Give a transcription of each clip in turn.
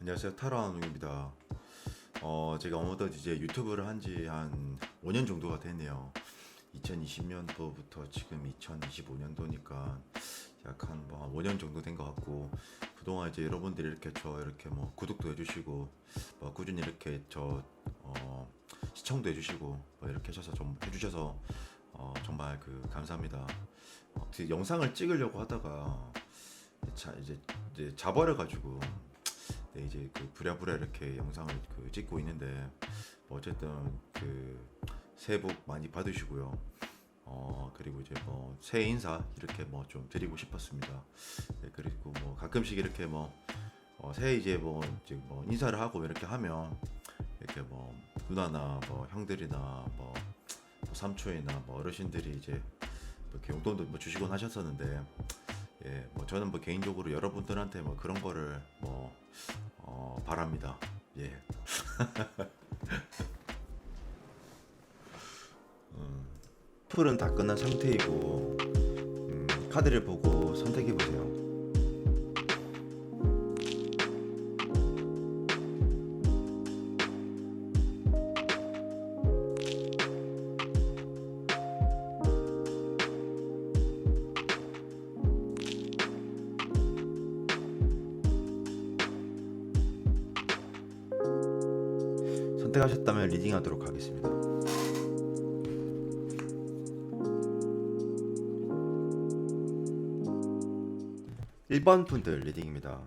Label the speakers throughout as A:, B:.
A: 안녕하세요. 타로한웅입니다. 제가 어느덧 이제 유튜브를 한지 한 5년 정도가 됐네요. 2020년도부터 지금 2025년도니까 약 한 5년 정도 된 것 같고, 그동안 이제 여러분들이 이렇게 이렇게 뭐 구독도 해주시고, 꾸준히 이렇게 시청도 해주시고, 이렇게 하셔서 좀 해주셔서 정말 감사합니다. 그 영상을 찍으려고 하다가 이제 자버려가지고, 네, 이제 부랴부랴 이렇게 영상을 찍고 있는데, 어쨌든 새해 복 많이 받으시고요. 그리고 이제 새해 인사 이렇게 좀 드리고 싶었습니다. 네, 그리고 가끔씩 이렇게 새해 이제 인사를 하고 이렇게 하면, 이렇게 누나나 형들이나 삼촌이나 어르신들이 이제 이렇게 용돈도 주시곤 하셨었는데, 예, 저는 개인적으로 여러분들한테 그런 거를 바랍니다. 예. 풀은 다 끝난 상태이고, 카드를 보고 선택해 보세요. 선택하셨다면 리딩하도록 하겠습니다. 1번 분들 리딩입니다.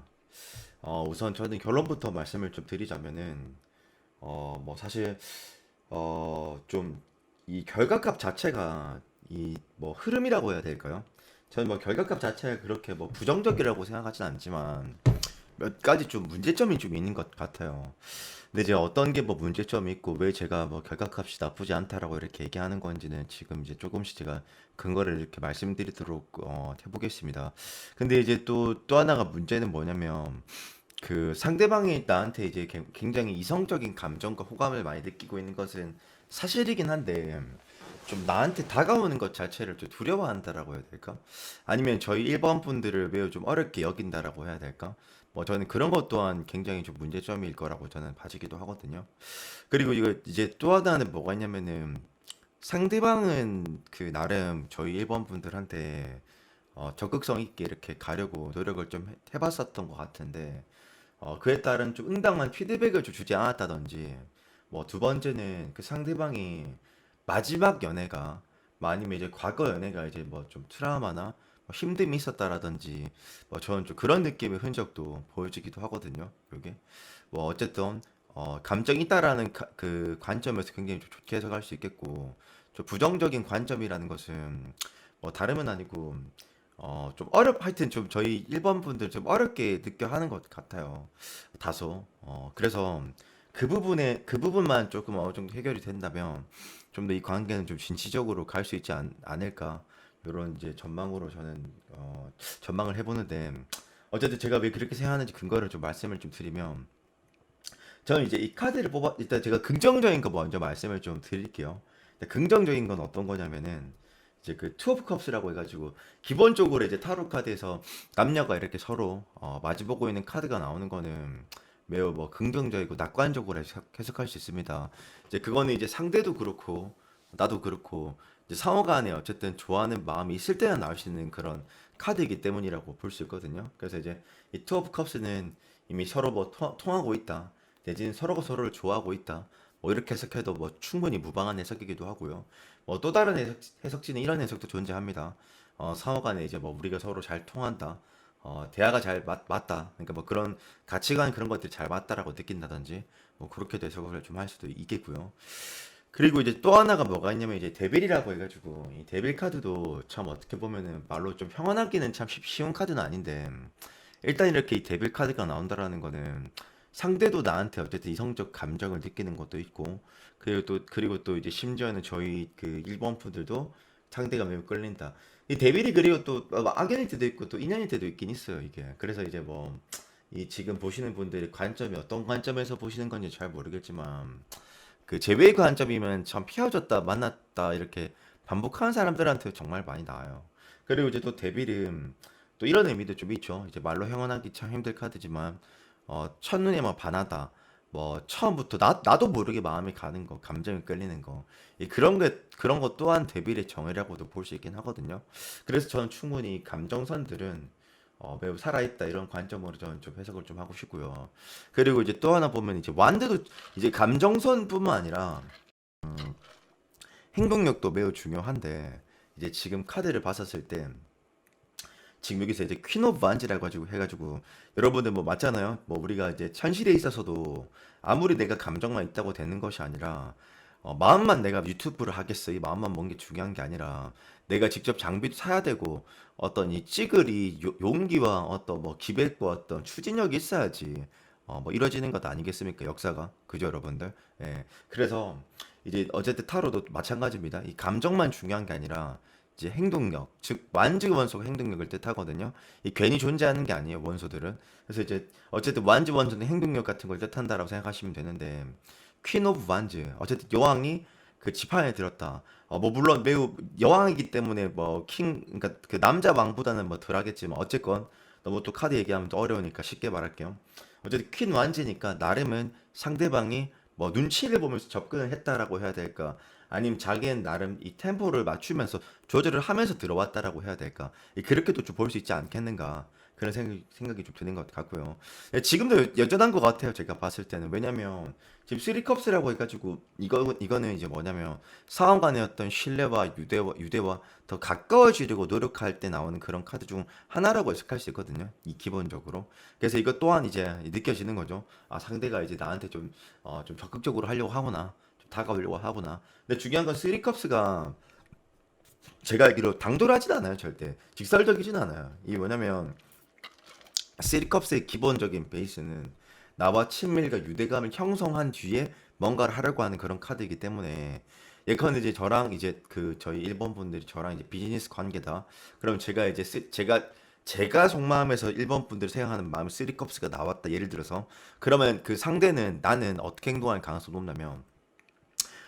A: 우선 저는 결론부터 말씀을 좀 드리자면은, 사실 좀 이 결과값 자체가 이 흐름이라고 해야 될까요? 저는 결과값 자체가 그렇게 부정적이라고 생각하진 않지만, 몇 가지 좀 문제점이 좀 있는 것 같아요. 근데 이제 어떤 게 문제점이 있고 왜 제가 결과값이 나쁘지 않다라고 이렇게 얘기하는 건지는 지금 이제 조금씩 제가 근거를 이렇게 말씀드리도록 해보겠습니다. 근데 이제 또 하나가 문제는 뭐냐면, 상대방이 나한테 이제 굉장히 이성적인 감정과 호감을 많이 느끼고 있는 것은 사실이긴 한데, 좀 나한테 다가오는 것 자체를 좀 두려워한다라고 해야 될까? 아니면 저희 1번 분들을 매우 좀 어렵게 여긴다라고 해야 될까? 저는 그런 것 또한 굉장히 좀 문제점일 거라고 저는 봐지기도 하거든요. 그리고 이거 이제 또 하나는 뭐가 있냐면은, 상대방은 나름 저희 1번 분들한테 적극성 있게 이렇게 가려고 노력을 좀 해봤었던 것 같은데, 그에 따른 좀 응당한 피드백을 좀 주지 않았다든지, 두 번째는 그 상대방이 마지막 연애가, 아니면 이제 과거 연애가 이제 좀 트라우마나 힘듦이 있었다라든지, 저는 좀 그런 느낌의 흔적도 보여지기도 하거든요. 요게 어쨌든 감정이 있다라는 그 관점에서 굉장히 좀 좋게 해석할 수 있겠고, 좀 부정적인 관점이라는 것은 다름은 아니고, 좀 하여튼 좀 저희 1번 분들 좀 어렵게 느껴 하는 것 같아요. 다소. 그래서 그 부분만 조금 어느 정도 해결이 된다면, 좀 더 이 관계는 좀 진취적으로 갈 수 있지 않을까. 요런 이제 전망으로 저는, 전망을 해보는데, 어쨌든 제가 왜 그렇게 생각하는지 근거를 좀 말씀을 좀 드리면, 저는 이제 이 카드를 일단 제가 긍정적인 거 먼저 말씀을 좀 드릴게요. 긍정적인 건 어떤 거냐면은, 이제 투 오브 컵스라고 해가지고, 기본적으로 이제 타로 카드에서 남녀가 이렇게 서로 마주보고 있는 카드가 나오는 거는 매우 긍정적이고 낙관적으로 해석할 수 있습니다. 이제 그거는 이제 상대도 그렇고 나도 그렇고, 이제 상호 간에 어쨌든 좋아하는 마음이 있을 때나 나올 수 있는 그런 카드이기 때문이라고 볼 수 있거든요. 그래서 이제 이 투 오브 컵스는 이미 서로 통하고 있다, 내지는 서로가 서로를 좋아하고 있다, 이렇게 해석해도 충분히 무방한 해석이기도 하고요. 또 다른 해석지는 이런 해석도 존재합니다. 상호 간에 이제 우리가 서로 잘 통한다, 대화가 잘 맞다, 그러니까 그런 가치관, 그런 것들이 잘 맞다라고 느낀다든지, 그렇게도 해석을 좀 할 수도 있겠고요. 그리고 이제 또 하나가 뭐가 있냐면, 이제 데빌이라고 해가지고, 이 데빌 카드도 참 어떻게 보면은 말로 좀 평안하기는 참 쉬운 카드는 아닌데, 일단 이렇게 이 데빌 카드가 나온다라는 거는 상대도 나한테 어쨌든 이성적 감정을 느끼는 것도 있고, 그리고 또 이제 심지어는 저희 1번 분들도 상대가 매우 끌린다. 이 데빌이, 그리고 또 악연일 때도 있고 또 인연일 때도 있긴 있어요, 이게. 그래서 이제 이 지금 보시는 분들의 관점이 어떤 관점에서 보시는 건지 잘 모르겠지만, 제외의 관점이면 참 피어졌다 만났다 이렇게 반복하는 사람들한테 정말 많이 나와요. 그리고 이제 또 데빌은 또 이런 의미도 좀 있죠. 이제 말로 형언하기 참 힘들 카드지만, 첫눈에만 반하다. 뭐 처음부터 나도 모르게 마음이 가는 거, 감정이 끌리는 거. 그런 것 또한 데빌의 정의라고도 볼 수 있긴 하거든요. 그래서 저는 충분히 감정선들은 매우 살아있다 이런 관점으로 저는 좀 해석을 좀 하고 싶고요. 그리고 이제 또 하나 보면 이제 완드도 이제 감정선뿐만 아니라 행동력도 매우 중요한데 이제 지금 카드를 봤었을 때 지금 여기서 이제 퀸 오브 완즈라고 가지고 해가지고 여러분들 뭐 맞잖아요. 뭐 우리가 이제 현실에 있어서도 아무리 내가 감정만 있다고 되는 것이 아니라 마음만 내가 유튜브를 하겠어 이 마음만 먹는 게 중요한 게 아니라 내가 직접 장비도 사야 되고 어떤 이 찍을 이 용기와 어떤 뭐 기백과 어떤 추진력이 있어야지 뭐 이루어지는 것 아니겠습니까 역사가 그죠 여러분들. 예 그래서 이제 어쨌든 타로도 마찬가지입니다. 이 감정만 중요한 게 아니라 이제 행동력, 즉 완즈 원소가 행동력을 뜻하거든요. 이 괜히 존재하는 게 아니에요, 원소들은. 그래서 이제 어쨌든 완즈 원소는 행동력 같은 걸 뜻한다라고 생각하시면 되는데 퀸 오브 완즈, 어쨌든 여왕이 그 지판에 들었다. 뭐 물론 매우 여왕이기 때문에 뭐 킹, 그러니까 그 남자 왕보다는 뭐 덜하겠지만 어쨌건 너무 또 카드 얘기하면 또 어려우니까 쉽게 말할게요. 어쨌든 퀸 완즈니까 나름은 상대방이 뭐 눈치를 보면서 접근을 했다라고 해야 될까? 아니면 자기는 나름 이 템포를 맞추면서 조절을 하면서 들어왔다라고 해야 될까? 그렇게도 좀 볼 수 있지 않겠는가? 그런 생각이 좀 드는 것 같고요. 예, 지금도 여전한 것 같아요. 제가 봤을 때는. 왜냐면 지금 쓰리컵스라고 해가지고 이거는 이제 뭐냐면 상황 간의 어떤 신뢰와 유대와 더 가까워지려고 노력할 때 나오는 그런 카드 중 하나라고 해석할 수 있거든요. 이 기본적으로. 그래서 이것 또한 이제 느껴지는 거죠. 아, 상대가 이제 나한테 좀 적극적으로 하려고 하구나. 좀 다가오려고 하구나. 근데 중요한 건 쓰리컵스가 제가 알기로 당돌하진 않아요, 절대. 직설적이진 않아요. 이게 뭐냐면 쓰리컵스의 기본적인 베이스는 나와 친밀과 유대감을 형성한 뒤에 뭔가를 하려고 하는 그런 카드이기 때문에 예컨대 이제 저랑 이제 그 저희 일본 분들이 저랑 이제 비즈니스 관계다. 그럼 제가 이제 제가 속마음에서 일본 분들 생각하는 마음 쓰리컵스가 나왔다. 예를 들어서 그러면 그 상대는 나는 어떻게 행동할 가능성이 높냐면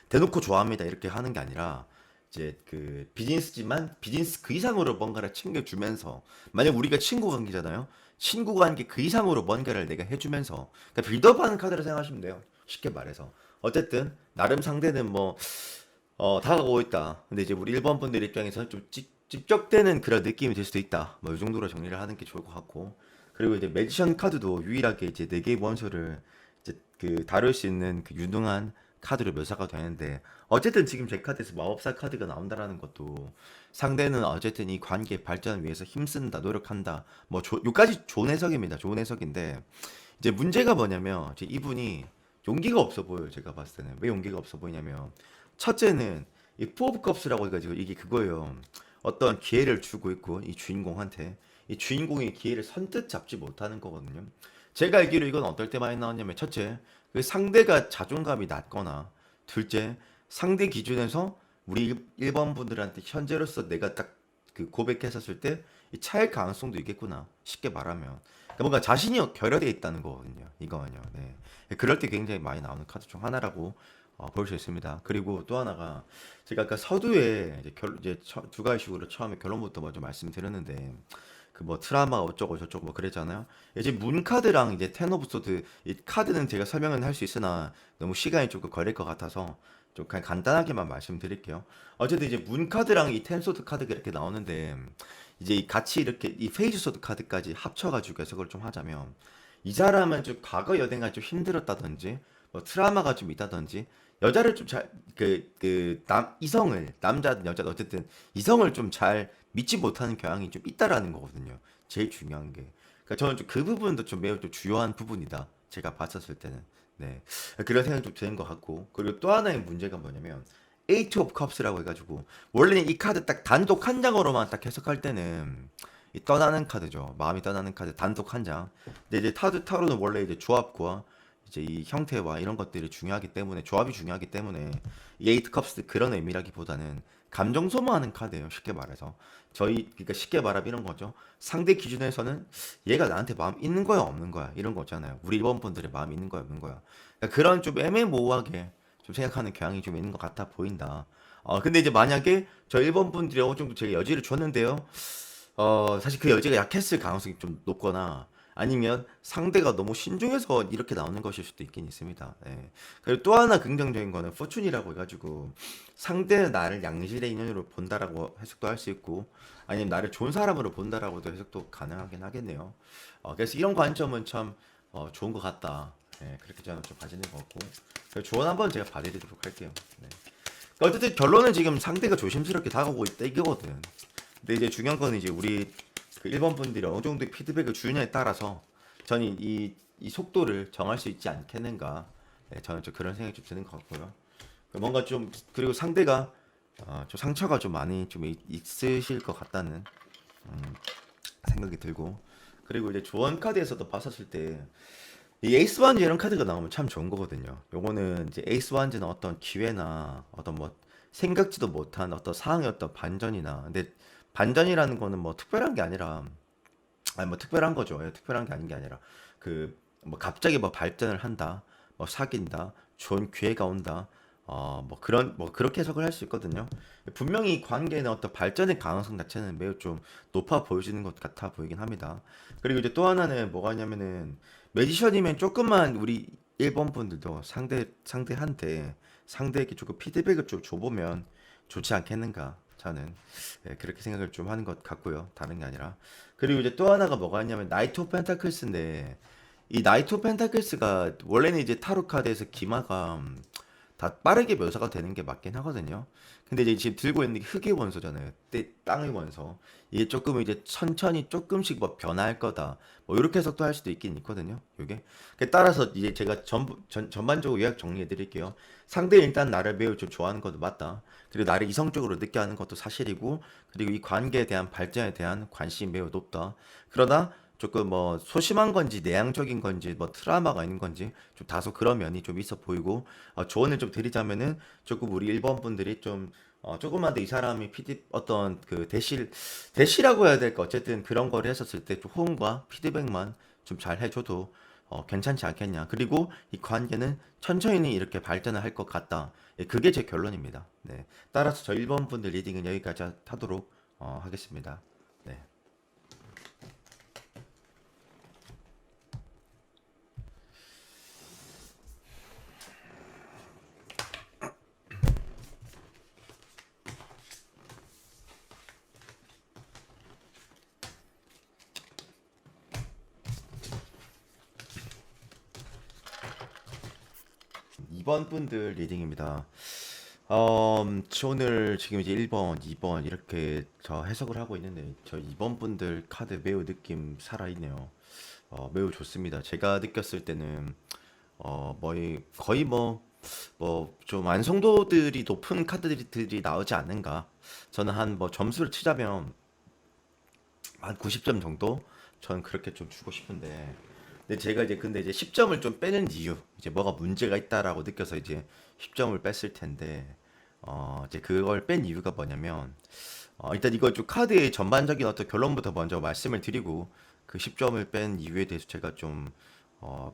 A: 대놓고 좋아합니다 이렇게 하는 게 아니라 이제 그 비즈니스지만 비즈니스 그 이상으로 뭔가를 챙겨주면서 만약 우리가 친구 관계잖아요. 친구 관계 그 이상으로 뭔가를 내가 해주면서 그러니까 빌드업하는 카드를 생각하시면 돼요. 쉽게 말해서 어쨌든 나름 상대는 뭐 다가오고 있다. 근데 이제 우리 일본 분들 입장에서는 좀 찝적대는 그런 느낌이 들 수도 있다. 뭐 이 정도로 정리를 하는 게 좋을 것 같고 그리고 이제 매지션 카드도 유일하게 이제 네 개의 원소를 이제 그 다룰 수 있는 그 유능한 카드로 묘사가 되는데 어쨌든 지금 제 카드에서 마법사 카드가 나온다라는 것도 상대는 어쨌든 이 관계 발전을 위해서 힘쓴다 노력한다 뭐 요까지 좋은 해석입니다 좋은 해석인데 이제 문제가 뭐냐면 이제 이분이 용기가 없어 보여요 제가 봤을 때는 왜 용기가 없어 보이냐면 첫째는 이 포브 컵스라고 해가지고 이게 그거예요 어떤 기회를 주고 있고 이 주인공한테 이 주인공이 기회를 선뜻 잡지 못하는 거거든요 제가 알기로 이건 어떨 때 많이 나왔냐면 첫째, 그 상대가 자존감이 낮거나 둘째, 상대 기준에서 우리 일본 분들한테 현재로서 내가 딱 그 고백했었을 때 이 차일 가능성도 있겠구나. 쉽게 말하면. 그러니까 뭔가 자신이 결여되어 있다는 거거든요. 이거는요. 네. 그럴 때 굉장히 많이 나오는 카드 중 하나라고 볼 수 있습니다. 그리고 또 하나가 제가 아까 서두에 이제 두 가지 식으로 처음에 결론부터 먼저 말씀드렸는데 그 뭐 트라우마가 어쩌고 저쩌고 뭐 그랬잖아요. 이제 문 카드랑 이제 텐 오브 소드 이 카드는 제가 설명은 할 수 있으나 너무 시간이 조금 걸릴 것 같아서 좀 그냥 간단하게만 말씀드릴게요. 어쨌든 이제 문 카드랑 이 텐 소드 카드가 이렇게 나오는데 이제 같이 이렇게 이 페이지 소드 카드까지 합쳐가지고 해석을 좀 하자면 이 사람은 좀 과거 연애가 좀 힘들었다든지 뭐 트라우마가 좀 있다든지 여자를 좀 잘 이성을 남자든 여자든 어쨌든 이성을 좀 잘 믿지 못하는 경향이 좀 있다라는 거거든요. 제일 중요한 게. 그러니까 저는 좀 그 부분도 좀 매우 좀 주요한 부분이다. 제가 봤었을 때는. 네. 그런 생각이 좀 드는 것 같고. 그리고 또 하나의 문제가 뭐냐면 Eight of Cups라고 해가지고 원래는 이 카드 딱 단독 한 장으로만 딱 해석할 때는 이 떠나는 카드죠. 마음이 떠나는 카드 단독 한 장. 근데 이제 타로는 원래 이제 조합과 이제 이 형태와 이런 것들이 중요하기 때문에 조합이 중요하기 때문에 이 에이트 컵스 그런 의미라기보다는 감정 소모하는 카드예요. 쉽게 말해서 저희 그러니까 쉽게 말하면 이런 거죠. 상대 기준에서는 얘가 나한테 마음 있는 거야 없는 거야 이런 거 있잖아요. 우리 일본 분들의 마음 있는 거야 없는 거야. 그러니까 그런 좀 애매모호하게 좀 생각하는 경향이 좀 있는 것 같아 보인다. 근데 이제 만약에 저 일본 분들이 어느 정도 제가 여지를 줬는데요. 사실 그 여지가 약했을 가능성이 좀 높거나 아니면 상대가 너무 신중해서 이렇게 나오는 것일 수도 있긴 있습니다. 예. 그리고 또 하나 긍정적인 거는 포춘이라고 해가지고 상대는 나를 양질의 인연으로 본다라고 해석도 할 수 있고 아니면 나를 좋은 사람으로 본다라고도 해석도 가능하긴 하겠네요. 그래서 이런 관점은 참 좋은 것 같다. 예, 그렇게 저는 좀 봐지는 것 같고 그래서 조언 한번 제가 봐드리도록 할게요. 네. 그러니까 어쨌든 결론은 지금 상대가 조심스럽게 다가오고 있다 이거거든. 근데 이제 중요한 거는 이제 우리 그 일본 분들이 어느 정도 피드백을 주느냐에 따라서 저는 이 속도를 정할 수 있지 않겠는가. 네, 저는 좀 그런 생각이 좀 드는 것 같고요. 뭔가 좀 그리고 상대가 좀 상처가 좀 많이 좀 있으실 것 같다는 생각이 들고 그리고 이제 조언 카드에서도 봤었을 때 이 에이스 반지 이런 카드가 나오면 참 좋은 거거든요. 요거는 이제 에이스 반지는 어떤 기회나 어떤 뭐 생각지도 못한 어떤 상황의 어떤 반전이나 근데 반전이라는 거는 뭐 특별한 게 아니라 아니 뭐 특별한 거죠. 예, 특별한 게 아닌 게 아니라 그 뭐 갑자기 뭐 발전을 한다, 뭐 사귄다, 좋은 기회가 온다, 뭐 그런 뭐 그렇게 해석을 할 수 있거든요. 분명히 이 관계는 어떤 발전의 가능성 자체는 매우 좀 높아 보여지는 것 같아 보이긴 합니다. 그리고 이제 또 하나는 뭐가 있냐면은 매지션이면 조금만 우리 일본 분들도 상대한테 상대에게 조금 피드백을 좀 줘보면 좋지 않겠는가. 저는 그렇게 생각을 좀 하는 것 같고요. 다른 게 아니라. 그리고 이제 또 하나가 뭐가 있냐면 나이트 오브 펜타클스인데 이 나이트 오브 펜타클스가 원래는 이제 타로 카드에서 기마가 다 빠르게 묘사가 되는 게 맞긴 하거든요. 근데 이제 지금 들고 있는 게 흙의 원소잖아요. 땅의 원소. 이게 조금 이제 천천히 조금씩 뭐 변화할 거다. 뭐 이렇게 해석도 할 수도 있긴 있거든요. 이게. 따라서 이제 제가 전반적으로 요약 정리해 드릴게요. 상대 일단 나를 매우 좀 좋아하는 것도 맞다. 그리고 나를 이성적으로 느껴하는 것도 사실이고, 그리고 이 관계에 대한 발전에 대한 관심이 매우 높다. 그러나 조금 뭐 소심한 건지 내향적인 건지 뭐 트라우마가 있는 건지 좀 다소 그런 면이 좀 있어 보이고 조언을 좀 드리자면은 조금 우리 일본 분들이 좀 조금만 더 이 사람이 어떤 그 대시라고 해야 될까 어쨌든 그런 거를 했었을 때 좀 호응과 피드백만 좀 잘 해줘도 괜찮지 않겠냐. 그리고 이 관계는 천천히 이렇게 발전을 할 것 같다. 예, 그게 제 결론입니다. 네. 따라서 저 일본 분들 리딩은 여기까지 하도록 하겠습니다. 네. 이번 분들 리딩입니다. 오늘 지금 이제 1번, 2번 이렇게 저 해석을 하고 있는데 저 2번 분들 카드 매우 느낌 살아있네요. 매우 좋습니다. 제가 느꼈을 때는 거의 뭐 좀 완성도들이 높은 카드들이 나오지 않는가. 저는 한 뭐 점수를 치자면 한 90점 정도? 저는 그렇게 좀 주고 싶은데. 근데 제가 이제 근데 이제 10점을 좀 빼는 이유, 이제 뭐가 문제가 있다라고 느껴서 이제 10점을 뺐을 텐데, 이제 그걸 뺀 이유가 뭐냐면, 일단 이거 좀 카드의 전반적인 어떤 결론부터 먼저 말씀을 드리고, 그 10점을 뺀 이유에 대해서 제가 좀,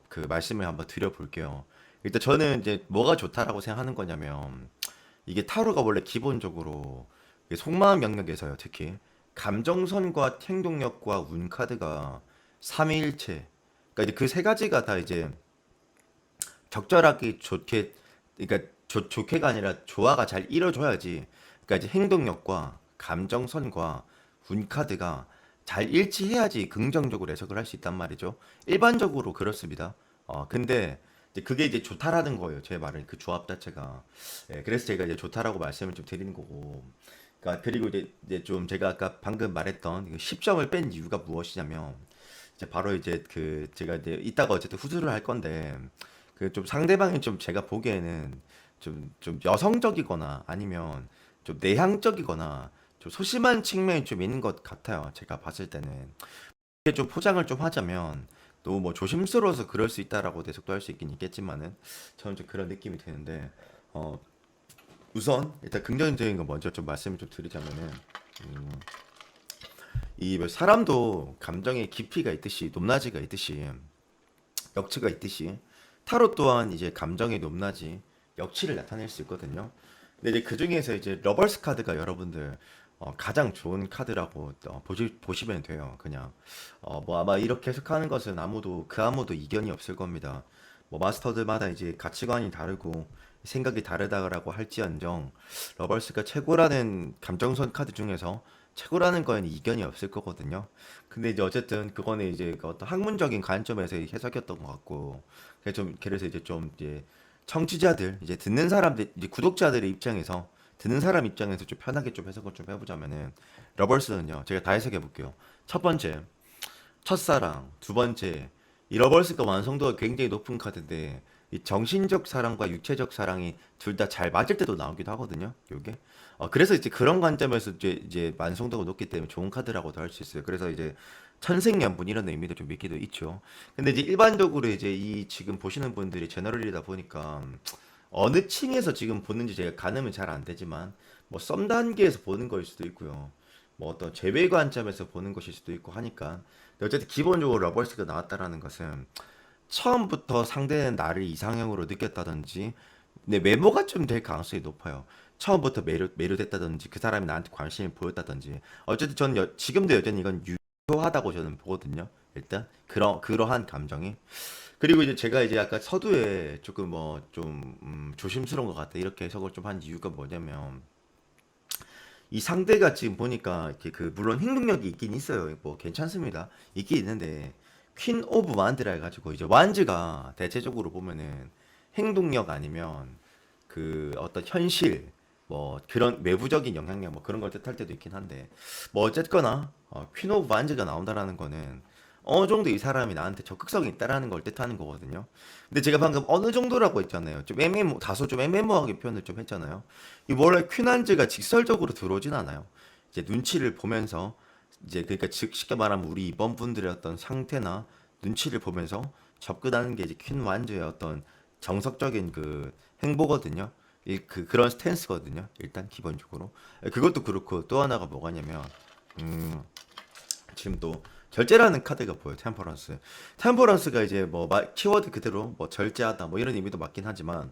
A: 그 말씀을 한번 드려볼게요. 일단 저는 이제 뭐가 좋다라고 생각하는 거냐면, 이게 타로가 원래 기본적으로 이게 속마음 영역에서요, 특히 감정선과 행동력과 운 카드가 삼위일체. 그러니까 이제 그 세 가지가 다 이제 적절하게 좋게, 그러니까 좋게가 아니라 조화가 잘 이루어져야지. 그러니까 이제 행동력과 감정선과 운 카드가 잘 일치해야지 긍정적으로 해석을 할 수 있단 말이죠. 일반적으로 그렇습니다. 근데 이제 그게 이제 좋다라는 거예요. 제 말은 그 조합 자체가. 예, 그래서 제가 이제 좋다라고 말씀을 좀 드리는 거고. 그러니까 그리고 이제 좀 제가 아까 방금 말했던 10점을 뺀 이유가 무엇이냐면 이제 바로 이제 그 제가 이제 이따가 어쨌든 후술을 할 건데 그 좀 상대방이 좀 제가 보기에는 좀 여성적이거나 아니면 좀 내향적이거나 좀 소심한 측면이 좀 있는 것 같아요. 제가 봤을 때는 이게 좀 포장을 좀 하자면 너무 뭐 조심스러워서 그럴 수 있다라고 해석도 할 수 있긴 있겠지만은 저는 좀 그런 느낌이 드는데 어 우선 일단 긍정적인 거 먼저 좀 말씀을 좀 드리자면은 이뭐 사람도 감정의 깊이가 있듯이 높낮이가 있듯이 역치가 있듯이 타로 또한 이제 감정의 높낮이 역치를 나타낼 수 있거든요. 근데 이제 그 중에서 이제 러벌스 카드가 여러분들 가장 좋은 카드라고 보시면 돼요. 그냥 뭐 아마 이렇게 해석하는 것은 아무도 이견이 없을 겁니다. 뭐 마스터들마다 이제 가치관이 다르고 생각이 다르다라고 할지언정 러벌스가 최고라는 감정선 카드 중에서 최고라는 거에는 이견이 없을 거거든요. 근데 이제 어쨌든 그거는 이제 그 어떤 학문적인 관점에서의 해석이었던 것 같고 그래서 이제 좀 이제 청취자들 이제 듣는 사람들 이제 구독자들의 입장에서 듣는 사람 입장에서 좀 편하게 좀 해석을 좀 해보자면은 러벌스는요 제가 다 해석해 볼게요. 첫 번째 첫사랑, 두 번째 이 러벌스가 완성도가 굉장히 높은 카드인데 이 정신적 사랑과 육체적 사랑이 둘 다 잘 맞을 때도 나오기도 하거든요. 요게 그래서 이제 그런 관점에서 이제 완성도가 높기 때문에 좋은 카드라고도 할 수 있어요. 그래서 이제 천생연분 이런 의미도 좀 있기도 있죠. 근데 이제 일반적으로 이제 이 지금 보시는 분들이 제너럴이다 보니까 어느 층에서 지금 보는지 제가 가늠은 잘 안 되지만 뭐 썸 단계에서 보는 거일 수도 있고요. 뭐 어떤 재배 관점에서 보는 것일 수도 있고 하니까 근데 어쨌든 기본적으로 러벌스가 나왔다라는 것은 처음부터 상대는 나를 이상형으로 느꼈다든지 내 메모가 좀 될 가능성이 높아요. 처음부터 매료됐다든지 그 사람이 나한테 관심을 보였다든지 어쨌든 저는 지금도 여전히 이건 유효하다고 저는 보거든요. 일단 그러한 감정이 그리고 이제 제가 이제 아까 서두에 조금 뭐 좀 조심스러운 것 같다 이렇게 해석을 좀 한 이유가 뭐냐면 이 상대가 지금 보니까 이렇게 그 물론 행동력이 있긴 있어요. 뭐 괜찮습니다. 있긴 있는데 퀸 오브 완드라 해가지고 이제 완즈가 대체적으로 보면은 행동력 아니면 그 어떤 현실 뭐 그런 외부적인 영향력 뭐 그런 걸 뜻할 때도 있긴 한데 뭐 어쨌거나 퀸 오브 완즈가 나온다라는 거는 어느 정도 이 사람이 나한테 적극성이 있다라는 걸 뜻하는 거거든요. 근데 제가 방금 어느 정도라고 했잖아요. 좀 다소 좀 애매모호하게 표현을 좀 했잖아요. 이 원래 퀸한즈가 직설적으로 들어오진 않아요. 이제 눈치를 보면서 이제 그러니까 즉 쉽게 말하면 우리 이번 분들의 어떤 상태나 눈치를 보면서 접근하는 게 이제 퀸 완즈의 어떤 정석적인 그 행보거든요. 그런 스탠스거든요. 일단 기본적으로 그것도 그렇고 또 하나가 뭐가냐면 음, 지금 또 절제라는 카드가 보여요. 템퍼런스가 이제 뭐 키워드 그대로 뭐 절제하다 뭐 이런 의미도 맞긴 하지만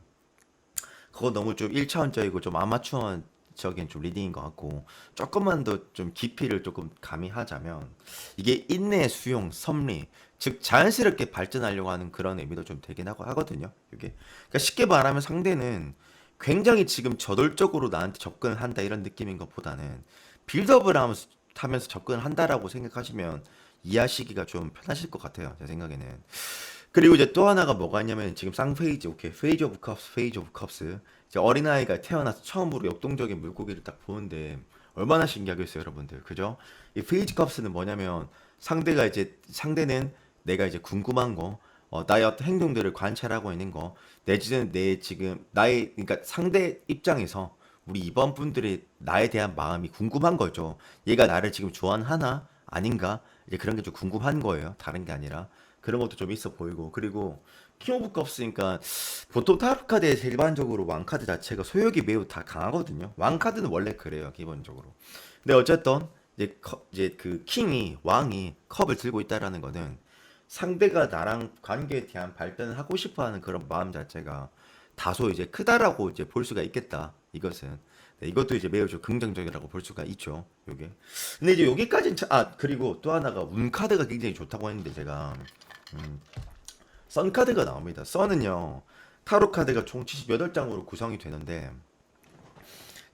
A: 그거 너무 좀 1차원적이고 좀 아마추어적인 좀 리딩인 것 같고 조금만 더 좀 깊이를 조금 가미하자면 이게 인내, 수용, 섭리 즉 자연스럽게 발전하려고 하는 그런 의미도 좀 되긴 하거든요. 이게 그러니까 쉽게 말하면 상대는 굉장히 지금 저돌적으로 나한테 접근을 한다 이런 느낌인 것보다는 빌드업을 하면서 접근을 한다라고 생각하시면 이해하시기가 좀 편하실 것 같아요. 제 생각에는. 그리고 이제 또 하나가 뭐가 있냐면 지금 쌍페이지 오케이 페이지 오브 컵스 이제 어린아이가 태어나서 처음으로 역동적인 물고기를 딱 보는데 얼마나 신기하겠어요 여러분들 그죠? 이 페이지 컵스는 뭐냐면 상대는 내가 이제 궁금한 거 나의 어떤 행동들을 관찰하고 있는 거 내지는 내 지금 나의 그러니까 상대 입장에서 우리 이번 분들이 나에 대한 마음이 궁금한 거죠. 얘가 나를 지금 좋아하나 아닌가 이제 그런 게 좀 궁금한 거예요. 다른 게 아니라 그런 것도 좀 있어 보이고 그리고 킹 오브 컵스니까 보통 타로 카드에서 일반적으로 왕 카드 자체가 소욕이 매우 다 강하거든요. 왕 카드는 원래 그래요 기본적으로. 근데 어쨌든 이제 그 왕이 컵을 들고 있다라는 거는 상대가 나랑 관계에 대한 발전을 하고 싶어하는 그런 마음 자체가 다소 이제 크다라고 이제 볼 수가 있겠다. 이것은 이것도 이제 매우 좀 긍정적이라고 볼 수가 있죠. 요게. 근데 이제 여기까지는 그리고 또 하나가 운 카드가 굉장히 좋다고 했는데 제가 선 카드가 나옵니다. 선은요 타로 카드가 총 78장으로 구성이 되는데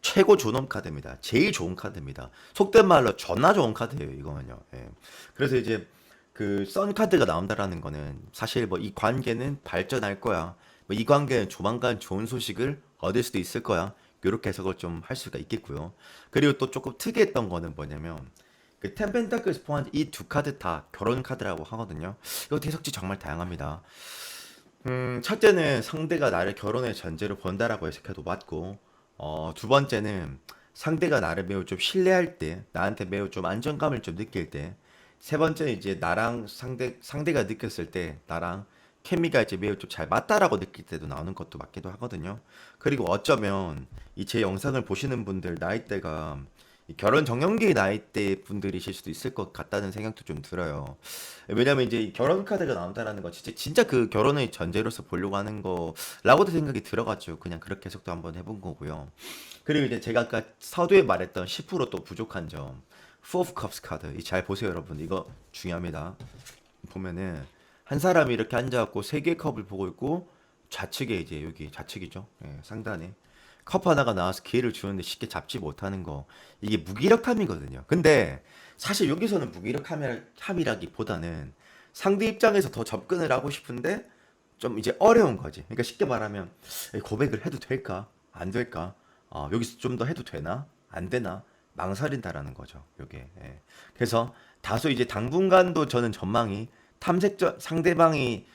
A: 최고 존엄 카드입니다. 제일 좋은 카드입니다. 속된 말로 존나 좋은 카드예요, 이거는요. 예. 그래서 이제 그 선 카드가 나온다라는 거는 사실 뭐 이 관계는 발전할 거야. 뭐 이 관계는 조만간 좋은 소식을 얻을 수도 있을 거야. 이렇게 해석을 좀 할 수가 있겠고요. 그리고 또 조금 특이했던 거는 뭐냐면 그 템펜타클스 포함 이 두 카드 다 결혼 카드라고 하거든요. 이거 해석지 정말 다양합니다. 첫째는 상대가 나를 결혼의 전제로 본다라고 해석해도 맞고, 두 번째는 상대가 나를 매우 좀 신뢰할 때, 나한테 매우 좀 안정감을 좀 느낄 때, 세 번째는 이제 나랑 상대가 느꼈을 때, 나랑 케미가 이제 매우 좀 잘 맞다라고 느낄 때도 나오는 것도 맞기도 하거든요. 그리고 어쩌면 이 제 영상을 보시는 분들 나이대가 이 결혼 정년기 나이대 분들이실 수도 있을 것 같다는 생각도 좀 들어요. 왜냐면 이제 이 결혼 카드가 나온다라는 건 진짜 그 결혼의 전제로서 보려고 하는 거라고도 생각이 들어가지고 그냥 그렇게 해석도 한번 해본 거고요. 그리고 이제 제가 아까 서두에 말했던 10%또 부족한 점, Four of Cups 카드. 이 잘 보세요, 여러분. 이거 중요합니다. 보면은 한 사람이 이렇게 앉아갖고 세 개의 컵을 보고 있고 좌측에 이제 여기 좌측이죠. 예, 상단에 컵 하나가 나와서 기회를 주는데 쉽게 잡지 못하는 거. 이게 무기력함이거든요. 근데 사실 여기서는 무기력함이라기보다는 상대 입장에서 더 접근을 하고 싶은데 좀 이제 어려운 거지. 그러니까 쉽게 말하면 고백을 해도 될까? 안 될까? 여기서 좀 더 해도 되나? 안 되나? 망설인다라는 거죠. 요게. 예. 그래서 다소 이제 당분간도 저는 전망이 탐색전 상대방이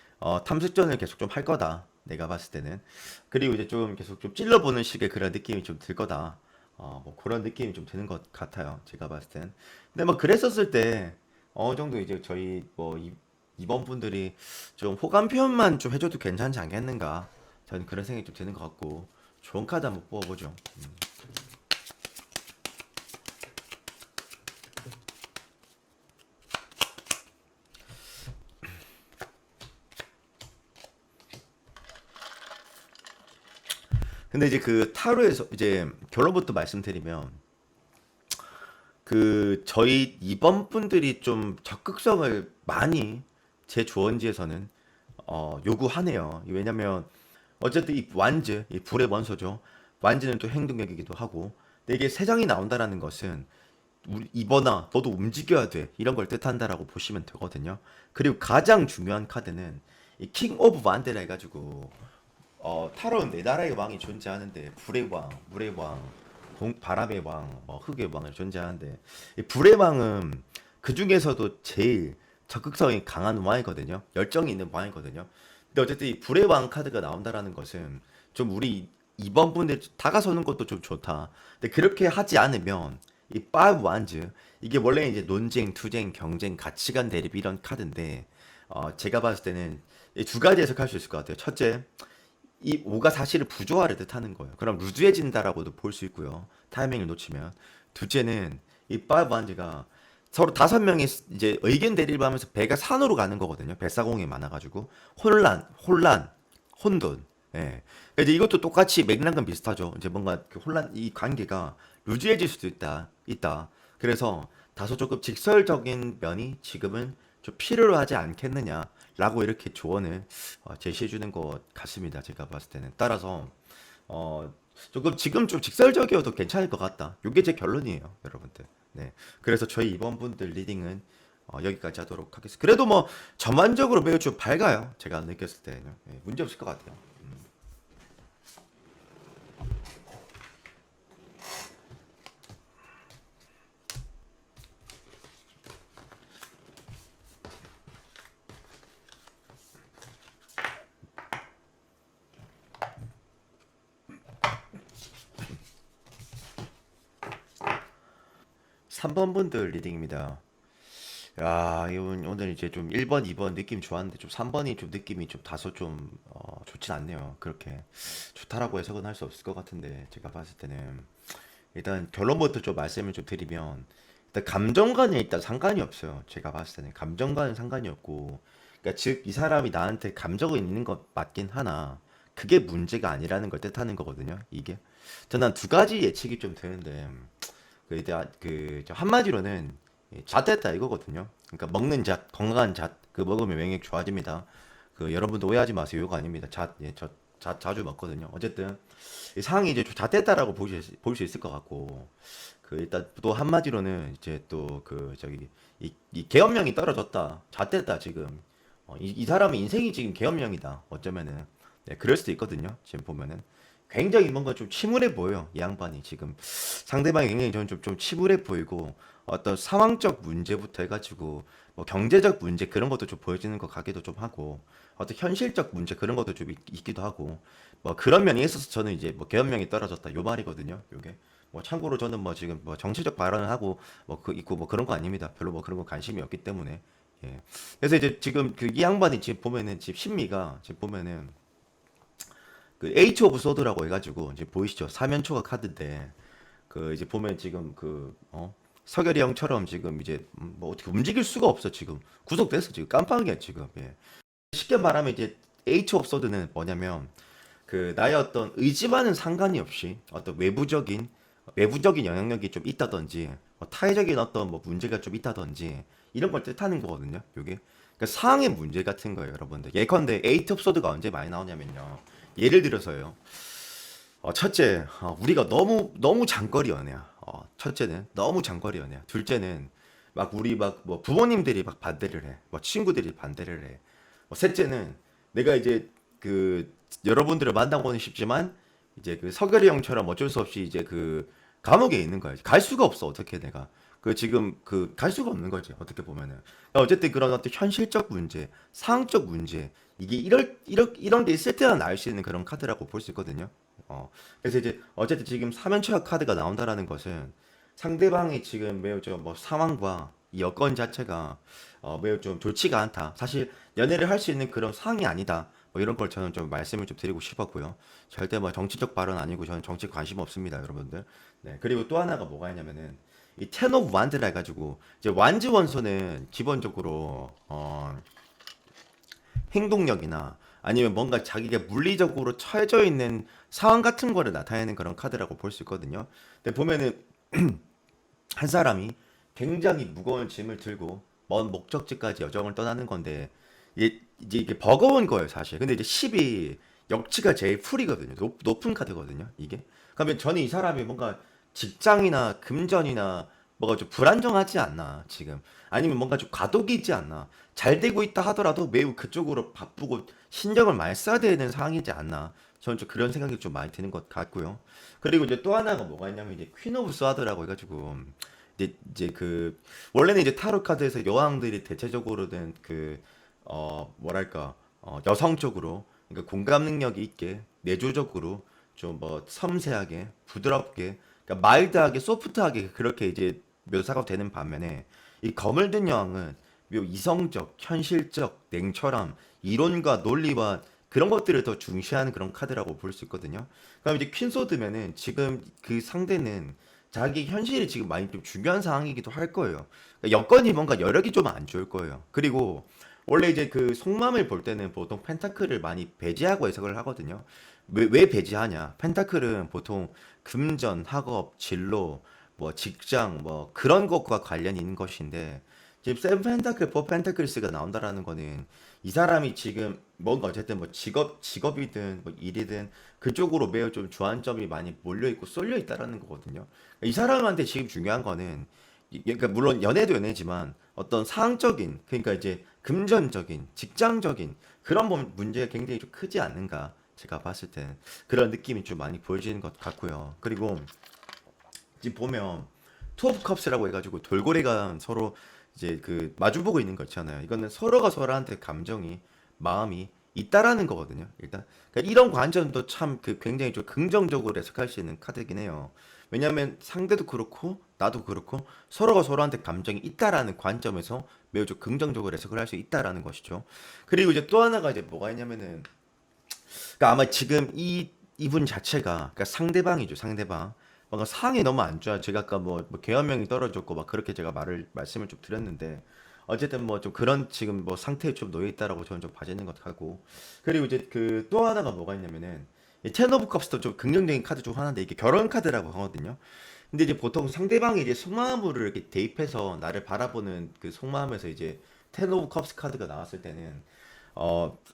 A: 탐색전을 계속 좀 할 거다. 내가 봤을 때는. 그리고 이제 좀 계속 좀 찔러보는 식의 그런 느낌이 좀 들 거다. 뭐 그런 느낌이 좀 드는 것 같아요. 제가 봤을 땐. 근데 뭐 그랬었을 때 어느 정도 이제 저희 뭐 이번 분들이 좀 호감 표현만 좀 해줘도 괜찮지 않겠는가. 저는 그런 생각이 좀 드는 것 같고 좋은 카드 한번 뽑아보죠. 근데 이제 그 타로에서 이제 결론부터 말씀드리면 그 저희 이번 분들이 좀 적극성을 많이 제 주원지에서는 요구하네요. 왜냐면 어쨌든 이 완즈, 이 불의 원소죠. 완즈는 또 행동력이기도 하고, 근데 이게 세 장이 나온다라는 것은 우리 이번아 너도 움직여야 돼 이런 걸 뜻한다라고 보시면 되거든요. 그리고 가장 중요한 카드는 이 킹 오브 완드라 해가지고 타로는 네 나라의 왕이 존재하는데 불의 왕, 물의 왕, 바람의 왕, 흙의 왕을 존재하는데 이 불의 왕은 그 중에서도 제일 적극성이 강한 왕이거든요. 열정이 있는 왕이거든요. 근데 어쨌든 이 불의 왕 카드가 나온다라는 것은 좀 우리 이번 분들 다가서는 것도 좀 좋다. 근데 그렇게 하지 않으면 이 five wands 이게 원래 이제 논쟁, 투쟁, 경쟁, 가치관 대립 이런 카드인데 제가 봤을 때는 이 두 가지 해석할 수 있을 것 같아요. 첫째, 이 5가 사실은 부조화를 뜻하는 거예요. 그럼 루즈해진다라고도 볼 수 있고요. 타이밍을 놓치면. 둘째는 이 파이브한즈가 서로 다섯 명이 이제 의견 대립을 하면서 배가 산으로 가는 거거든요. 뱃사공이 많아가지고 혼란, 혼돈. 예. 이제 이것도 똑같이 맥락은 비슷하죠. 이제 뭔가 그 혼란 이 관계가 루즈해질 수도 있다. 그래서 다소 조금 직설적인 면이 지금은 좀 필요로 하지 않겠느냐라고 이렇게 조언을 제시해 주는 것 같습니다. 제가 봤을 때는. 따라서 어 조금 지금 좀 직설적이어도 괜찮을 것 같다. 이게 제 결론이에요, 여러분들. 네. 그래서 저희 이번 분들 리딩은 여기까지 하도록 하겠습니다. 그래도 뭐 전반적으로 매우 좀 밝아요. 제가 느꼈을 때는. 네, 문제 없을 것 같아요. 3번 분들 리딩입니다. 야, 이건 오늘 이제 좀 1번, 2번 느낌 좋았는데 좀 3번이 좀 느낌이 좀 다소 좀 좋진 않네요. 그렇게 좋다라고 해석은 할 수 없을 것 같은데 제가 봤을 때는 일단 결론부터 좀 말씀을 좀 드리면 일단 감정과는 일단 상관이 없어요. 제가 봤을 때는 감정과는 상관이 없고 그러니까 즉 이 사람이 나한테 감정이 있는 것 맞긴 하나 그게 문제가 아니라는 걸 뜻하는 거거든요. 이게 저는 한 두 가지 예측이 좀 되는데 한마디로는 잣됐다 이거거든요. 그러니까 먹는 잣, 건강한 잣, 그 먹으면免疫 좋아집니다. 그 여러분도 오해하지 마세요. 이거 아닙니다. 잣, 잣 자주 먹거든요. 어쨌든 이 상황이 이제 좀 잣됐다라고 볼 수 있을 것 같고, 그 일단 또 한마디로는 이제 또 그 저기 이 계엄령이 떨어졌다. 잣됐다 지금. 이 사람의 인생이 지금 계엄령이다. 어쩌면은 네, 그럴 수도 있거든요. 지금 보면은. 굉장히 뭔가 좀 침울해 보여요. 이 양반이 지금 상대방이 굉장히 저는 좀 침울해 보이고 어떤 상황적 문제부터 해가지고 뭐 경제적 문제 그런 것도 좀 보여지는 것 같기도 좀 하고 어떤 현실적 문제 그런 것도 좀 있기도 하고 뭐 그런 면에 있어서 저는 이제 뭐 계엄령이 떨어졌다 요 말이거든요. 요게 뭐 참고로 저는 뭐 지금 뭐 정치적 발언을 하고 뭐 그 있고 뭐 그런 거 아닙니다. 별로 뭐 그런 거 관심이 없기 때문에 예. 그래서 이제 지금 그 이 양반이 지금 보면은 지금 심리가 지금 보면은 그 H 오브 소드라고 해가지고 이제 보이시죠? 사면초가 카드인데 그 이제 보면 지금 서결이 형처럼 지금 이제 뭐 어떻게 움직일 수가 없어 지금 구속됐어 지금 깜빡이야 지금. 예. 쉽게 말하면 이제 H 업소드는 뭐냐면 그 나의 어떤 의지와는 상관이 없이 어떤 외부적인 영향력이 좀 있다든지 뭐 타의적인 어떤 뭐 문제가 좀 있다든지 이런 걸 뜻하는 거거든요. 요게 그러니까 상황의 문제 같은 거예요, 여러분들. 예컨대 에이트 업소드가 언제 많이 나오냐면요. 예를 들어서요. 첫째, 우리가 너무 장거리 연애야. 첫째는 너무 장거리 연애야. 둘째는 막 우리 막 뭐 부모님들이 막 반대를 해. 뭐 친구들이 반대를 해. 셋째는 내가 이제 그 여러분들을 만나고는 싶지만 이제 그 서결이 형처럼 어쩔 수 없이 이제 그 감옥에 있는 거야. 갈 수가 없어. 어떻게 내가. 그 지금 그 갈 수가 없는 거지. 어떻게 보면은. 어쨌든 그런 어떤 현실적 문제, 상황적 문제 이게 이런 게 있을 때만 나올 수 있는 그런 카드라고 볼 수 있거든요. 그래서 이제 어쨌든 지금 사면초약 카드가 나온다라는 것은 상대방이 지금 매우 좀 뭐 상황과 이 여건 자체가 매우 좀 좋지가 않다. 사실 연애를 할 수 있는 그런 상황이 아니다. 뭐 이런 걸 저는 좀 말씀을 좀 드리고 싶었고요. 절대 뭐 정치적 발언 아니고 저는 정치 관심 없습니다, 여러분들. 네. 그리고 또 하나가 뭐가 있냐면은 이 텐 오브 완드라 해가지고 이제 완즈 원소는 기본적으로 행동력이나 아니면 뭔가 자기가 물리적으로 처해져 있는 상황 같은 거를 나타내는 그런 카드라고 볼 수 있거든요. 근데 보면은 한 사람이 굉장히 무거운 짐을 들고 먼 목적지까지 여정을 떠나는 건데 이제 이게 버거운 거예요, 사실. 근데 이제 10이 역치가 제일 풀이거든요. 높은 카드거든요, 이게. 그러면 저는 이 사람이 뭔가 직장이나 금전이나 뭐가 좀 불안정하지 않나, 지금. 아니면 뭔가 좀 과도기 있지 않나. 잘 되고 있다 하더라도 매우 그쪽으로 바쁘고 신경을 많이 써야 되는 상황이지 않나. 저는 좀 그런 생각이 좀 많이 드는 것 같고요. 그리고 이제 또 하나가 뭐가 있냐면 이제 퀸 오브 스와드라고 해가지고 이제 그 원래는 이제 타로 카드에서 여왕들이 대체적으로는 그 뭐랄까 여성적으로 그러니까 공감 능력이 있게 내조적으로 좀 뭐 섬세하게 부드럽게 그러니까 마일드하게 소프트하게 그렇게 이제 묘사가 되는 반면에 이 검을 든 여왕은 묘 이성적 현실적 냉철함 이론과 논리와 그런 것들을 더 중시하는 그런 카드라고 볼 수 있거든요. 그럼 이제 퀸소드면은 지금 그 상대는 자기 현실이 지금 많이 좀 중요한 상황이기도 할 거예요. 그러니까 여건이 뭔가 여력이 좀 안 좋을 거예요. 그리고 원래 이제 그 속마음을 볼 때는 보통 펜타클을 많이 배제하고 해석을 하거든요. 왜 배제하냐? 펜타클은 보통 금전, 학업, 진로, 뭐 직장, 뭐 그런 것과 관련이 있는 것인데 지금 세븐 펜타클, 포 펜타클스가 나온다라는 거는 이 사람이 지금 뭔가 어쨌든 뭐 직업이든 뭐 일이든 그쪽으로 매우 좀 주안점이 많이 몰려 있고 쏠려 있다라는 거거든요. 이 사람한테 지금 중요한 거는 그러니까 물론 연애도 연애지만 어떤 사항적인 그러니까 이제 금전적인 직장적인 그런 문제가 굉장히 좀 크지 않는가 제가 봤을 때 그런 느낌이 좀 많이 보여지는 것 같고요. 그리고 지금 보면 투 오브 컵스라고 해가지고 돌고래가 서로 이제 그 마주보고 있는 거 있잖아요. 이거는 서로가 서로한테 감정이 마음이 있다라는 거거든요. 일단 그러니까 이런 관점도 참 그 굉장히 좀 긍정적으로 해석할 수 있는 카드이긴 해요. 왜냐하면 상대도 그렇고 나도 그렇고 서로가 서로한테 감정이 있다라는 관점에서 매우 좀 긍정적으로 해석을 할 수 있다라는 것이죠. 그리고 이제 또 하나가 이제 뭐가 있냐면은 그러니까 아마 지금 이분 자체가 그러니까 상대방이죠, 상대방. 뭔가 상황이 너무 안 좋아. 제가 아까 뭐 계엄령이 떨어졌고 막 그렇게 제가 말씀을 좀 드렸는데 어쨌든 뭐 좀 그런 지금 뭐 상태에 좀 놓여 있다라고 저는 좀 봐지는 것 같고 그리고 이제 그 또 하나가 뭐가 있냐면은 텐 오브 컵스도 좀 긍정적인 카드 중 하나인데 이게 결혼 카드라고 하거든요. 근데 이제 보통 상대방이 이제 속마음으로 이렇게 대입해서 나를 바라보는 그 속마음에서 이제 텐 오브 컵스 카드가 나왔을 때는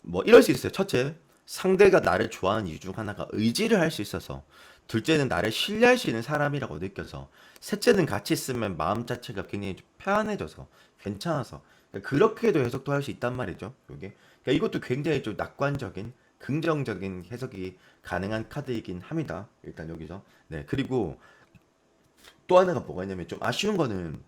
A: 뭐 이럴 수 있어요. 첫째, 상대가 나를 좋아하는 이유 중 하나가 의지를 할 수 있어서, 둘째는 나를 신뢰할 수 있는 사람이라고 느껴서, 셋째는 같이 있으면 마음 자체가 굉장히 좀 편안해져서, 괜찮아서, 그러니까 그렇게도 해석도 할 수 있단 말이죠. 이게 그러니까 이것도 굉장히 좀 낙관적인, 긍정적인 해석이 가능한 카드이긴 합니다. 일단 여기서. 네, 그리고 또 하나가 뭐가 있냐면 좀 아쉬운 거는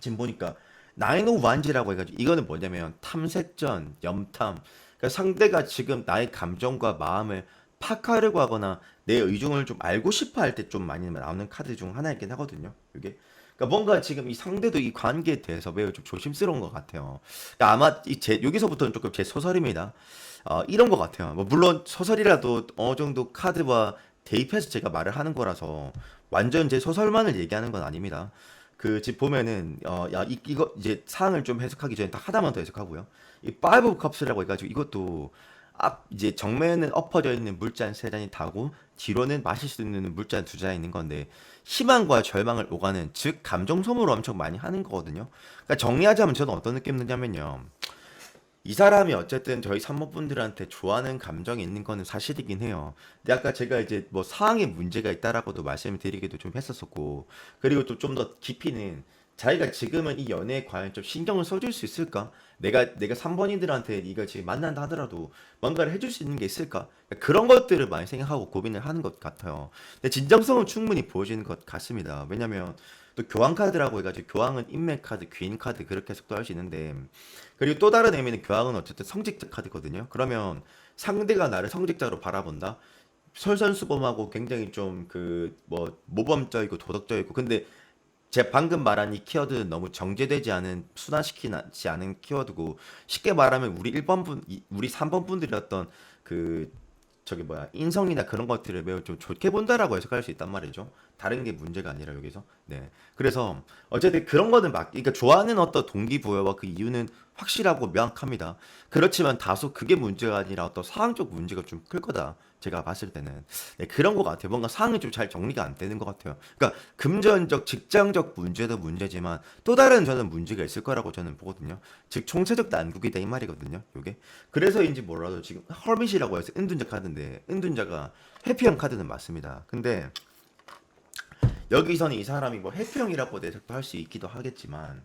A: 지금 보니까 나인 오브 완즈라고 해가지고 이거는 뭐냐면 탐색전, 염탐. 그러니까 상대가 지금 나의 감정과 마음을 파악하려고 하거나 내 의중을 좀 알고 싶어 할 때 좀 많이 나오는 카드 중 하나이긴 하거든요. 이게. 그러니까 뭔가 지금 이 상대도 이 관계에 대해서 매우 좀 조심스러운 것 같아요. 그러니까 아마 여기서부터는 조금 제 소설입니다. 이런 것 같아요. 뭐 물론 소설이라도 어느 정도 카드와 대입해서 제가 말을 하는 거라서 완전 제 소설만을 얘기하는 건 아닙니다. 그 집 보면은 이거 이제 사항을 좀 해석하기 전에 딱 하나만 더 해석하고요. 이 Five of Cups라고 해가지고 이것도 앞 이제 정면은 엎어져 있는 물잔 세 잔이 타고 뒤로는 마실 수 있는 물잔 두 잔이 있는 건데 희망과 절망을 오가는 즉 감정 소모를 엄청 많이 하는 거거든요. 그러니까 정리하자면 저는 어떤 느낌 드냐면요. 이 사람이 어쨌든 저희 산모분들한테 좋아하는 감정이 있는 거는 사실이긴 해요. 근데 아까 제가 이제 뭐 사항에 문제가 있다라고도 말씀을 드리기도 좀 했었었고, 그리고 또 좀 더 깊이는 자기가 지금은 이 연애에 과연 좀 신경을 써줄 수 있을까? 내가 3번이들한테 이걸 지금 만난다 하더라도 뭔가를 해줄 수 있는 게 있을까? 그런 것들을 많이 생각하고 고민을 하는 것 같아요. 근데 진정성은 충분히 보여지는 것 같습니다. 왜냐면 또 교황 카드라고 해가지고 교황은 인맥 카드, 귀인 카드 그렇게 해석도 할 수 있는데 그리고 또 다른 의미는 교황은 어쨌든 성직자 카드거든요. 그러면 상대가 나를 성직자로 바라본다. 솔선수범하고 굉장히 좀 그 뭐 모범적이고 도덕적이고 근데 제가 방금 말한 이 키워드는 너무 정제되지 않은 순화시키지 않은 키워드고 쉽게 말하면 우리 1번 우리 3번 분들이 어떤 그 저기 뭐야 인성이나 그런 것들을 매우 좀 좋게 본다라고 해석할 수 있단 말이죠. 다른 게 문제가 아니라 여기서. 네. 그래서 어쨌든 그런 거는 그러니까 좋아하는 어떤 동기부여와 그 이유는 확실하고 명확합니다. 그렇지만 다소 그게 문제가 아니라 어떤 사항적 문제가 좀 클 거다. 제가 봤을 때는 네, 그런 것 같아요. 뭔가 상황이 좀 잘 정리가 안 되는 것 같아요. 그러니까 금전적, 직장적 문제도 문제지만 또 다른 저는 문제가 있을 거라고 저는 보거든요. 즉 총체적 난국이다 이 말이거든요. 요게 그래서인지 몰라도 지금 허밋이라고 해서 은둔자 카드인데 은둔자가 해피형 카드는 맞습니다. 근데 여기서는 이 사람이 뭐 해피형이라고 해석도 할 수 있기도 하겠지만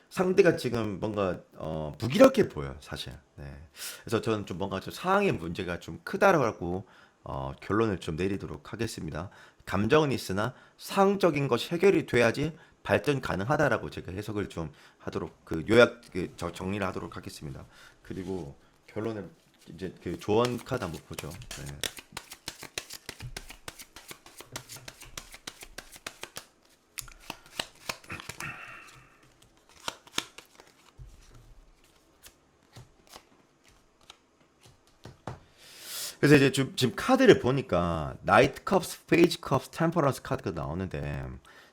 A: 상대가 지금 뭔가 무기력해 보여요, 사실. 네. 그래서 저는 좀 뭔가 좀 상황의 문제가 좀 크다라고 결론을 좀 내리도록 하겠습니다. 감정은 있으나 상황적인 것이 해결이 돼야지 발전 가능하다라고 제가 해석을 좀 하도록 그 요약 정리를 하도록 하겠습니다. 그리고 결론을 이제 그 조언 카드 한번 보죠. 네. 그래서 이제 지금 카드를 보니까 나이트 컵스, 페이지 컵스, 템퍼런스 카드가 나오는데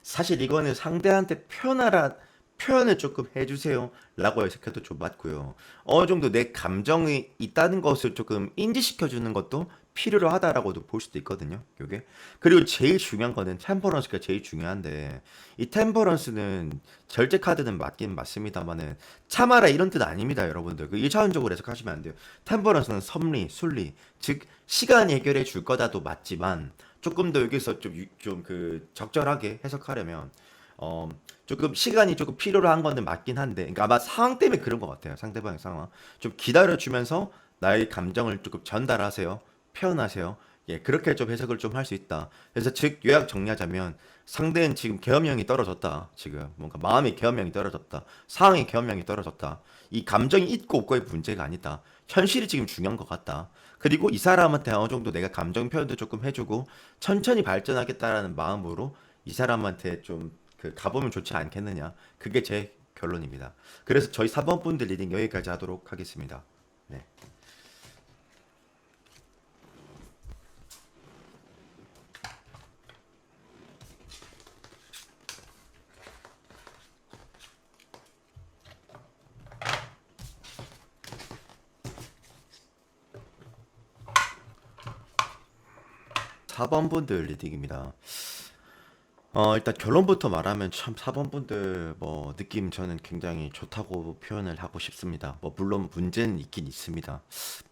A: 사실 이거는 상대한테 표현을 조금 해주세요 라고 해석해도 좀 맞고요. 어느 정도 내 감정이 있다는 것을 조금 인지시켜주는 것도 필요로 하다라고도 볼 수도 있거든요. 요게. 그리고 제일 중요한 거는 템퍼런스가 제일 중요한데 이 템퍼런스는 절제 카드는 맞긴 맞습니다만은 참아라 이런 뜻 아닙니다, 여러분들. 그 1차원적으로 해석하시면 안 돼요. 템퍼런스는 섭리, 순리, 즉 시간이 해결해 줄 거다도 맞지만 조금 더 여기서 좀 그 적절하게 해석하려면 조금 시간이 조금 필요로 한 거는 맞긴 한데, 그러니까 아마 상황 때문에 그런 것 같아요. 상대방의 상황. 좀 기다려주면서 나의 감정을 조금 전달하세요. 표현하세요. 예, 그렇게 좀 해석을 좀 할 수 있다. 그래서 즉 요약 정리하자면 상대는 지금 계엄령이 떨어졌다. 지금 뭔가 마음의 계엄령이 떨어졌다. 상황의 계엄령이 떨어졌다. 이 감정이 있고 없고의 문제가 아니다. 현실이 지금 중요한 것 같다. 그리고 이 사람한테 어느 정도 내가 감정 표현도 조금 해주고 천천히 발전하겠다라는 마음으로 이 사람한테 좀 그 가보면 좋지 않겠느냐. 그게 제 결론입니다. 그래서 저희 4번 분들 리딩 여기까지 하도록 하겠습니다. 네. 4번 분들 리딩입니다. 일단 결론부터 말하면 참 4번 분들 뭐 느낌 저는 굉장히 좋다고 표현을 하고 싶습니다. 뭐 물론 문제는 있긴 있습니다.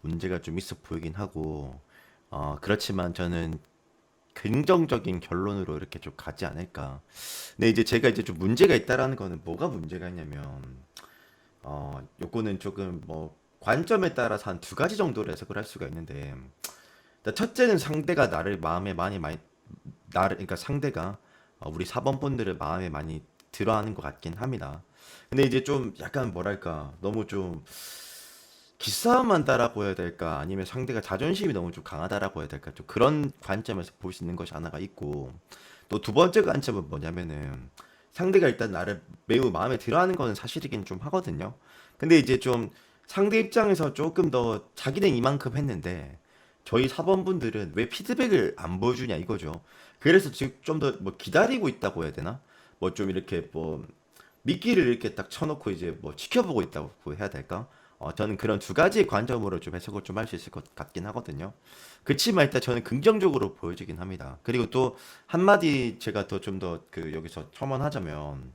A: 문제가 좀 있어 보이긴 하고 그렇지만 저는 긍정적인 결론으로 이렇게 좀 가지 않을까. 근데 이제 제가 이제 좀 문제가 있다라는 거는 뭐가 문제가 있냐면 요거는 조금 뭐 관점에 따라서 한 두 가지 정도로 해석을 할 수가 있는데 일단 첫째는 상대가 나를 마음에 많이 나를 그러니까 상대가 우리 사번분들을 마음에 많이 들어하는 것 같긴 합니다. 근데 이제 좀 약간 뭐랄까 너무 좀 기싸움만 다라고 해야 될까 아니면 상대가 자존심이 너무 좀 강하다라고 해야 될까 좀 그런 관점에서 볼 수 있는 것이 하나가 있고 또 두 번째 관점은 뭐냐면은 상대가 일단 나를 매우 마음에 들어하는 거는 사실이긴 좀 하거든요. 근데 이제 좀 상대 입장에서 조금 더 자기는 이만큼 했는데 저희 사번분들은 왜 피드백을 안 보여주냐 이거죠. 그래서 지금 좀 더 뭐 기다리고 있다고 해야 되나? 뭐 좀 이렇게 뭐 미끼를 이렇게 딱 쳐놓고 이제 뭐 지켜보고 있다고 해야 될까? 저는 그런 두 가지 관점으로 좀 해석을 좀 할 수 있을 것 같긴 하거든요. 그치만 일단 저는 긍정적으로 보여지긴 합니다. 그리고 또 한마디 제가 더 좀 더 그 여기서 첨언하자면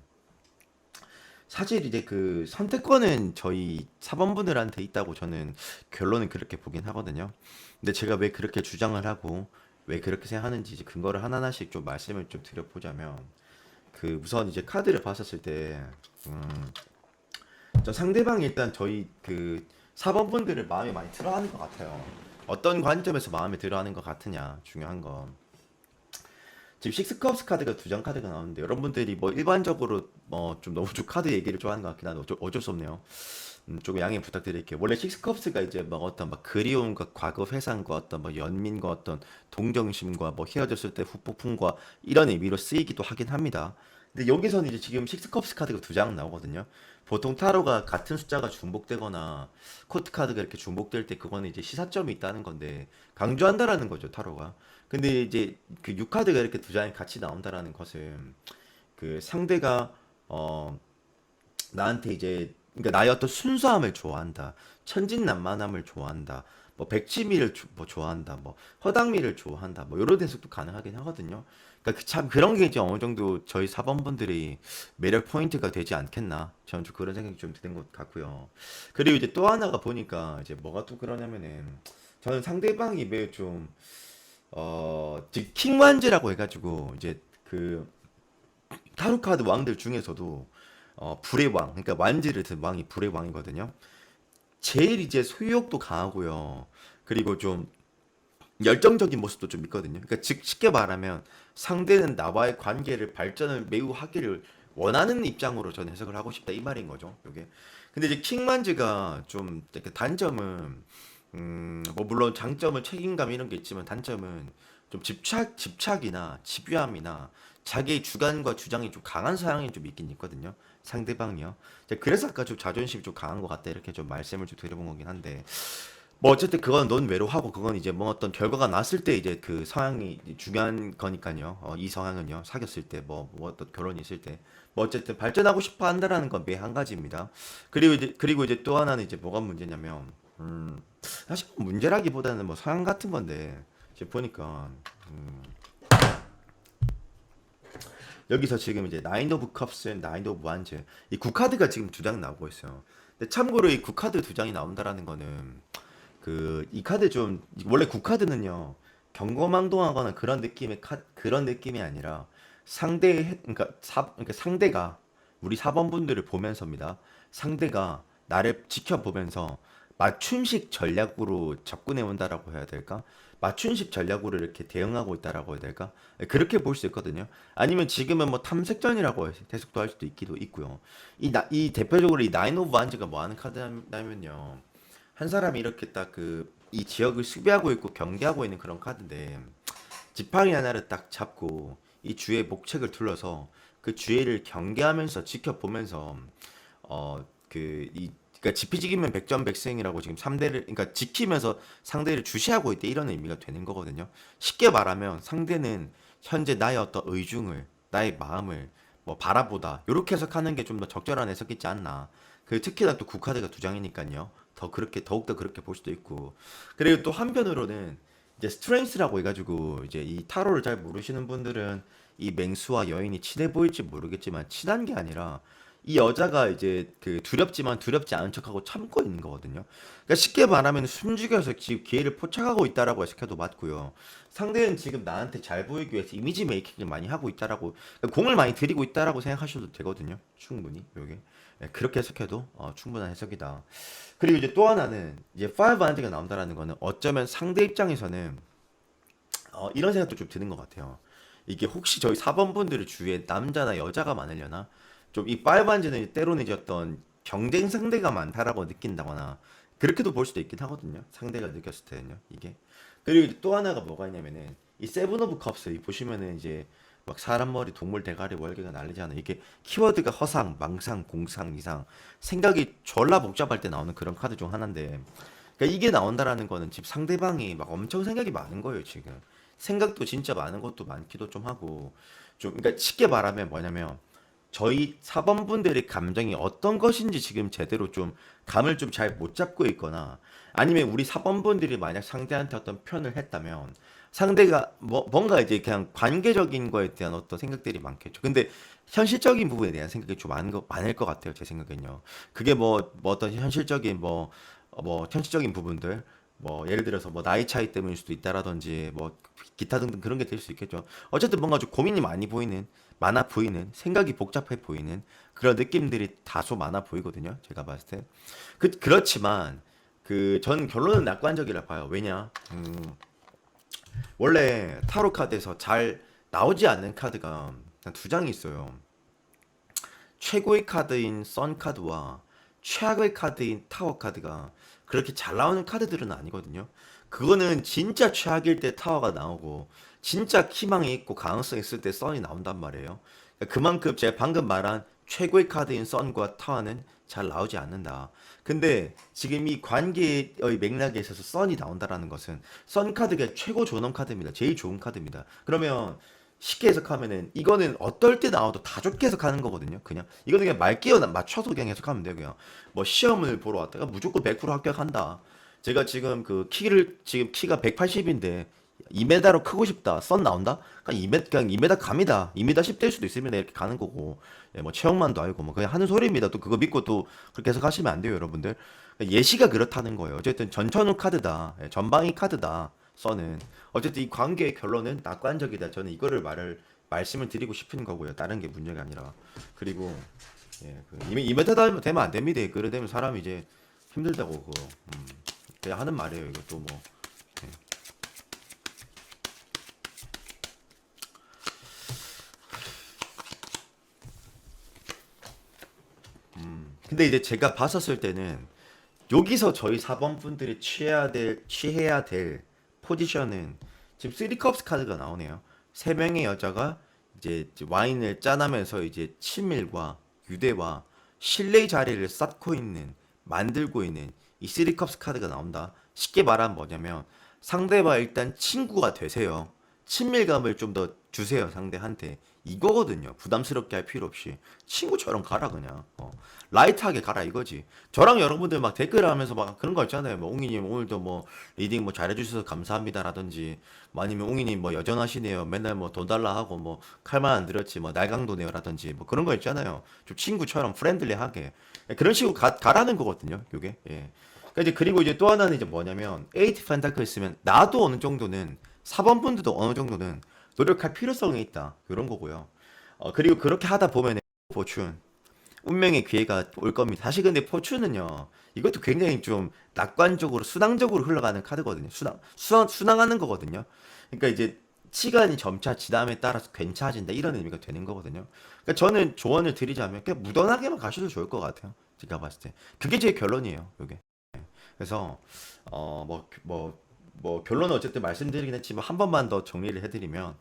A: 사실 이제 그 선택권은 저희 사범분들한테 있다고 저는 결론은 그렇게 보긴 하거든요. 근데 제가 왜 그렇게 주장을 하고 왜 그렇게 생각하는지 이제 근거를 하나하나씩 좀 말씀을 좀 드려보자면 그 우선 이제 카드를 봤었을 때 음, 저 상대방이 일단 저희 그 사범분들을 마음에 많이 들어하는 것 같아요. 어떤 관점에서 마음에 들어하는 것 같으냐 중요한 건 지금 식스컵스 카드가 두 장 카드가 나오는데 여러분들이 뭐 일반적으로 뭐 좀 너무 좀 카드 얘기를 좋아하는 것 같긴 한데 어쩔 수 없네요. 조금 양해 부탁드릴게요. 원래 식스컵스가 이제 뭐 어떤 막 그리움과 과거 회상과 어떤 뭐 연민과 어떤 동정심과 뭐 헤어졌을 때 후폭풍과 이런 의미로 쓰이기도 하긴 합니다. 근데 여기서는 이제 지금 식스컵스 카드가 두 장 나오거든요. 보통 타로가 같은 숫자가 중복되거나 코트 카드가 이렇게 중복될 때 그거는 이제 시사점이 있다는 건데 강조한다라는 거죠, 타로가. 근데 이제 그 6카드가 이렇게 두 장이 같이 나온다라는 것은 그 상대가 어 나한테 이제 그러니까 나의 어떤 순수함을 좋아한다. 천진난만함을 좋아한다. 뭐 백치미를 뭐 좋아한다. 뭐 허당미를 좋아한다. 뭐 이런 해석도 가능하긴 하거든요. 그러니까 참 그런 게 이제 어느 정도 저희 사번분들이 매력 포인트가 되지 않겠나. 저는 좀 그런 생각이 좀 드는 것 같고요. 그리고 이제 또 하나가 보니까 이제 뭐가 또 그러냐면은 저는 상대방이 매우 좀 즉 킹완즈라고 해가지고 이제 그 타로 카드 왕들 중에서도 불의 왕, 그러니까 완지를 든 왕이 불의 왕이거든요. 제일 이제 소유욕도 강하고요. 그리고 좀 열정적인 모습도 좀 있거든요. 그러니까 즉 쉽게 말하면 상대는 나와의 관계를 발전을 매우 하기를 원하는 입장으로 저는 해석을 하고 싶다 이 말인 거죠. 요게. 근데 이제 킹만즈가 좀 이렇게 단점은 뭐 물론 장점은 책임감 이런 게 있지만 단점은 좀 집착이나 집요함이나 자기의 주관과 주장이 좀 강한 사항이 좀 있긴 있거든요. 상대방이요. 이제 그래서 아까 좀 자존심이 좀 강한 것 같다 이렇게 좀 말씀을 좀 드려본 거긴 한데 뭐 어쨌든 그건 논외로 하고 그건 이제 뭐 어떤 결과가 났을 때 이제 그 성향이 중요한 거니까요. 이 성향은요. 사귀었을 때 뭐 어떤 결혼이 있을 때 뭐 어쨌든 발전하고 싶어 한다라는 건 매 한 가지입니다. 그리고 이제 또 하나는 이제 뭐가 문제냐면 사실 뭐 문제라기보다는 뭐 성향 같은 건데 이제 보니까 여기서 지금 이제 나인 오브 컵스, 나인 오브 완즈 이 구카드가 지금 두 장 나오고 있어요. 근데 참고로 이 구카드 두 장이 나온다라는 거는 그 이 카드 좀 원래 국카드는요 경거망동하거나 그런 느낌이 아니라 그러니까 상대가 우리 사번분들을 보면서입니다. 상대가 나를 지켜보면서 맞춤식 전략으로 접근해 온다라고 해야 될까? 맞춤식 전략으로 이렇게 대응하고 있다라고 해야 될까? 그렇게 볼 수 있거든요. 아니면 지금은 뭐 탐색전이라고 해석도 할 수도 있기도 있고요. 이 대표적으로 이 나인 오브 완즈가 뭐 하는 카드냐면요. 한 사람이 이렇게 딱 그 이 지역을 수비하고 있고 경계하고 있는 그런 카드인데 지팡이 하나를 딱 잡고 이 주위에 목책을 둘러서 그 주위를 경계하면서 지켜보면서 그러니까 지피지기면 백전백승이라고 지금 상대를 그러니까 지키면서 상대를 주시하고 있대 이런 의미가 되는 거거든요. 쉽게 말하면 상대는 현재 나의 어떤 의중을 나의 마음을 뭐 바라보다 이렇게 해석하는 게 좀 더 적절한 해석이지 않나. 그 특히나 또 국카드가 두 장이니까요. 더 그렇게 더욱더 그렇게 볼 수도 있고. 그리고 또 한편으로는 이제 스트렝스라고 해가지고 이제 이 타로를 잘 모르시는 분들은 이 맹수와 여인이 친해 보일지 모르겠지만 친한 게 아니라 이 여자가 이제 그 두렵지만 두렵지 않은 척하고 참고 있는 거거든요. 그러니까 쉽게 말하면 숨죽여서 지금 기회를 포착하고 있다라고 해석해도 맞고요. 상대는 지금 나한테 잘 보이기 위해서 이미지 메이킹을 많이 하고 있다라고 그러니까 공을 많이 들이고 있다라고 생각하셔도 되거든요. 충분히 요게 그렇게 해석해도 충분한 해석이다. 그리고 이제 또 하나는 이제 500가 나온다라는 거는 어쩌면 상대 입장에서는 이런 생각도 좀 드는 것 같아요. 이게 혹시 저희 4번분들의 주위에 남자나 여자가 많으려나? 좀 이 빨반지는 때로는 이제 어떤 경쟁 상대가 많다라고 느낀다거나 그렇게도 볼 수도 있긴 하거든요. 상대가 느꼈을 때는요. 이게. 그리고 이제 또 하나가 뭐가 있냐면은 이 세븐 오브 컵스 이 보시면은 이제 막 사람 머리, 동물 대가리, 월계가 날리잖아요. 이게 키워드가 허상, 망상, 공상, 이상 생각이 졸라 복잡할 때 나오는 그런 카드 중 하나인데 그러니까 이게 나온다라는 거는 지금 상대방이 막 엄청 생각이 많은 거예요, 지금. 생각도 진짜 많은 것도 많기도 좀 하고. 좀, 그러니까 쉽게 말하면 뭐냐면, 저희 사범분들의 감정이 어떤 것인지 지금 제대로 좀 감을 좀 잘 못 잡고 있거나, 아니면 우리 사범분들이 만약 상대한테 어떤 표현을 했다면, 상대가 뭔가 이제 그냥 관계적인 거에 대한 어떤 생각들이 많겠죠. 근데 현실적인 부분에 대한 생각이 좀 많을 것 같아요, 제 생각엔요. 그게 뭐 어떤 현실적인 현실적인 부분들, 뭐 예를 들어서 뭐 나이 차이 때문일 수도 있다라든지 뭐 기타 등등 그런 게 될 수 있겠죠. 어쨌든 뭔가 좀 고민이 많아 보이는, 생각이 복잡해 보이는 그런 느낌들이 다소 많아 보이거든요. 제가 봤을 때. 그렇지만 저는 결론은 낙관적이라 봐요. 왜냐? 원래 타로 카드에서 잘 나오지 않는 카드가 두 장이 있어요. 최고의 카드인 선 카드와 최악의 카드인 타워 카드가 그렇게 잘 나오는 카드들은 아니거든요. 그거는 진짜 최악일 때 타워가 나오고 진짜 희망이 있고 가능성이 있을 때 선이 나온단 말이에요. 그러니까 그만큼 제가 방금 말한 최고의 카드인 선과 타워는 잘 나오지 않는다. 근데 지금 이 관계의 맥락에 있어서 선이 나온다라는 것은 선 카드가 최고 존엄 카드입니다. 제일 좋은 카드입니다. 그러면 쉽게 해석하면은 이거는 어떨 때 나와도 다 좋게 해석하는 거거든요. 그냥 이거는 그냥 말기어 맞춰서 그냥 해석하면 돼요. 그냥 뭐 시험을 보러 왔다가 무조건 100% 합격한다. 제가 지금 지금 키가 180인데 2m로 크고 싶다. 썬 나온다? 그냥 2m 갑니다. 2m 10 될 수도 있으면 이렇게 가는 거고. 예, 뭐 체형만도 알고 뭐 그냥 하는 소리입니다. 또 그거 믿고 또 그렇게 해석하시면 안 돼요, 여러분들. 예시가 그렇다는 거예요. 어쨌든 전천후 카드다. 예, 전방위 카드다. 써는 어쨌든 이 관계의 결론은 낙관적이다. 저는 이거를 말씀을 드리고 싶은 거고요. 다른 게 문제가 아니라. 그리고 예, 이미 2m 되면 안 됩니다. 그래 되면 사람이 이제 힘들다고 그거 그냥 하는 말이에요. 이것도 뭐. 예. 근데 이제 제가 봤었을 때는 여기서 저희 4번 분들이 취해야 될 포지션은 지금 3컵스 카드가 나오네요. 세 명의 여자가 이제 와인을 짠하면서 이제 친밀과 유대와 신뢰의 자리를 쌓고 있는, 만들고 있는 이 3컵스 카드가 나온다. 쉽게 말하면 뭐냐면 상대와 일단 친구가 되세요. 친밀감을 좀 더 주세요, 상대한테. 이거거든요. 부담스럽게 할 필요 없이. 친구처럼 가라, 그냥. 라이트하게 가라, 이거지. 저랑 여러분들 막 댓글 하면서 막 그런 거 있잖아요. 뭐, 옹이님 오늘도 뭐, 리딩 뭐 잘해주셔서 감사합니다라든지, 뭐 아니면 옹이님 뭐 여전하시네요. 맨날 뭐 돈 달라 하고 뭐, 칼만 안 들었지, 뭐, 날강도네요라든지, 뭐 그런 거 있잖아요. 좀 친구처럼 프렌들리하게. 그런 식으로 가라는 거거든요, 요게. 예. 그러니까 이제 그리고 이제 또 하나는 이제 뭐냐면, 에이트 펜타클 있으면, 나도 어느 정도는, 4번 분들도 어느 정도는 노력할 필요성이 있다. 이런 거고요. 그리고 그렇게 하다 보면 포춘 운명의 기회가 올 겁니다. 사실 근데 포춘은요. 이것도 굉장히 좀 낙관적으로 순항적으로 흘러가는 카드거든요. 순항하는 거거든요. 그러니까 이제 시간이 점차 지남에 따라서 괜찮아진다 이런 의미가 되는 거거든요. 그러니까 저는 조언을 드리자면 그냥 무던하게만 가셔도 좋을 것 같아요. 제가 봤을 때 그게 제 결론이에요. 이게. 그래서 결론은 어쨌든 말씀드리긴 했지만 한 번만 더 정리를 해드리면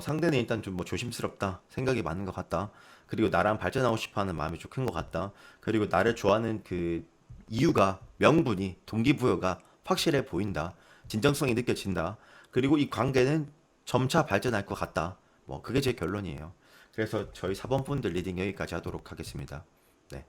A: 상대는 일단 좀 뭐 조심스럽다 생각이 많은 것 같다. 그리고 나랑 발전하고 싶어하는 마음이 좀 큰 것 같다. 그리고 나를 좋아하는 그 이유가 명분이 동기부여가 확실해 보인다. 진정성이 느껴진다. 그리고 이 관계는 점차 발전할 것 같다. 뭐 그게 제 결론이에요. 그래서 저희 4번 분들 리딩 여기까지 하도록 하겠습니다. 네.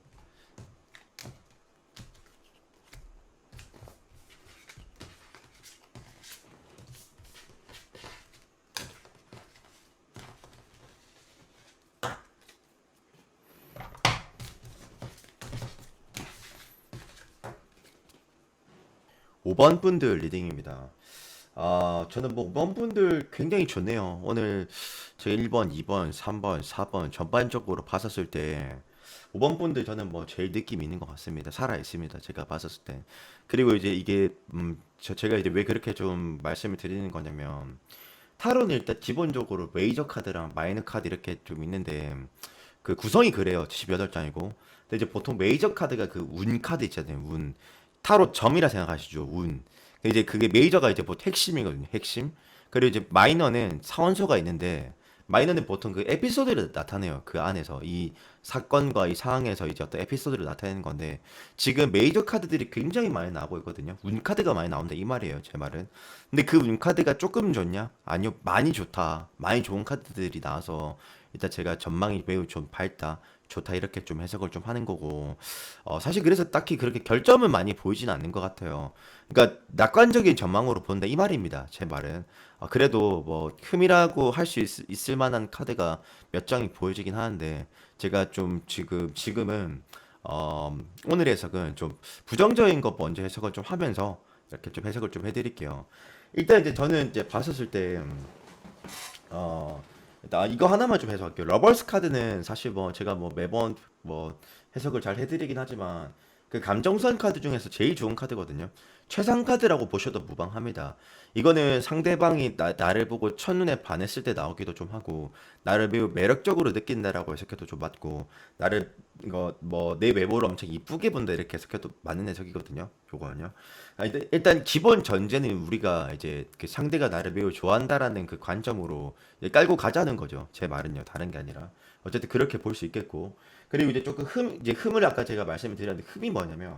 A: 5번 분들 리딩입니다. 저는 뭐 5번 분들 굉장히 좋네요. 오늘 저 1번, 2번, 3번, 4번 전반적으로 봤었을 때 5번 분들 저는 뭐 제일 느낌 있는 것 같습니다. 살아 있습니다. 제가 봤었을 때. 그리고 이제 이게 제가 이제 왜 그렇게 좀 말씀을 드리는 거냐면 타로는 일단 기본적으로 메이저 카드랑 마이너 카드 이렇게 좀 있는데 그 구성이 그래요. 78장이고. 근데 이제 보통 메이저 카드가 그 운 카드 있잖아요. 운. 타로 점이라 생각하시죠. 운. 이제 그게 메이저가 이제 뭐 핵심이거든요. 핵심. 그리고 이제 마이너는 사원소가 있는데 마이너는 보통 그 에피소드를 나타내요. 그 안에서 이 사건과 이 상황에서 이제 어떤 에피소드를 나타내는 건데 지금 메이저 카드들이 굉장히 많이 나오고 있거든요. 운 카드가 많이 나온다 이 말이에요. 제 말은. 근데 그 운 카드가 조금 좋냐? 아니요, 많이 좋다. 많이 좋은 카드들이 나와서 일단 제가 전망이 매우 좀 밝다. 좋다 이렇게 좀 해석을 좀 하는 거고 사실 그래서 딱히 그렇게 결점은 많이 보이진 않는 것 같아요. 그러니까 낙관적인 전망으로 본다 이 말입니다. 제 말은 그래도 뭐 흠이라고 할 수 있을 만한 카드가 몇 장이 보여지긴 하는데 제가 좀 지금은 오늘 해석은 좀 부정적인 것 먼저 해석을 좀 하면서 이렇게 좀 해석을 좀 해드릴게요. 일단 이제 저는 이제 봤었을 때 일단 이거 하나만 좀 해석할게요. 러버스 카드는 사실 뭐 제가 뭐 매번 뭐 해석을 잘 해드리긴 하지만 그 감정선 카드 중에서 제일 좋은 카드거든요. 최상 카드라고 보셔도 무방합니다. 이거는 상대방이 나를 보고 첫눈에 반했을 때 나오기도 좀 하고 나를 매우 매력적으로 느낀다라고 해석해도 좀 맞고 나를 이거 뭐 내 외모를 엄청 이쁘게 본다 이렇게 해석해도 맞는 해석이거든요. 요거는요. 일단 기본 전제는 우리가 이제 그 상대가 나를 매우 좋아한다라는 그 관점으로 이제 깔고 가자는 거죠. 제 말은요. 다른 게 아니라. 어쨌든 그렇게 볼 수 있겠고. 그리고 이제 조금 이제 흠을 아까 제가 말씀을 드렸는데 흠이 뭐냐면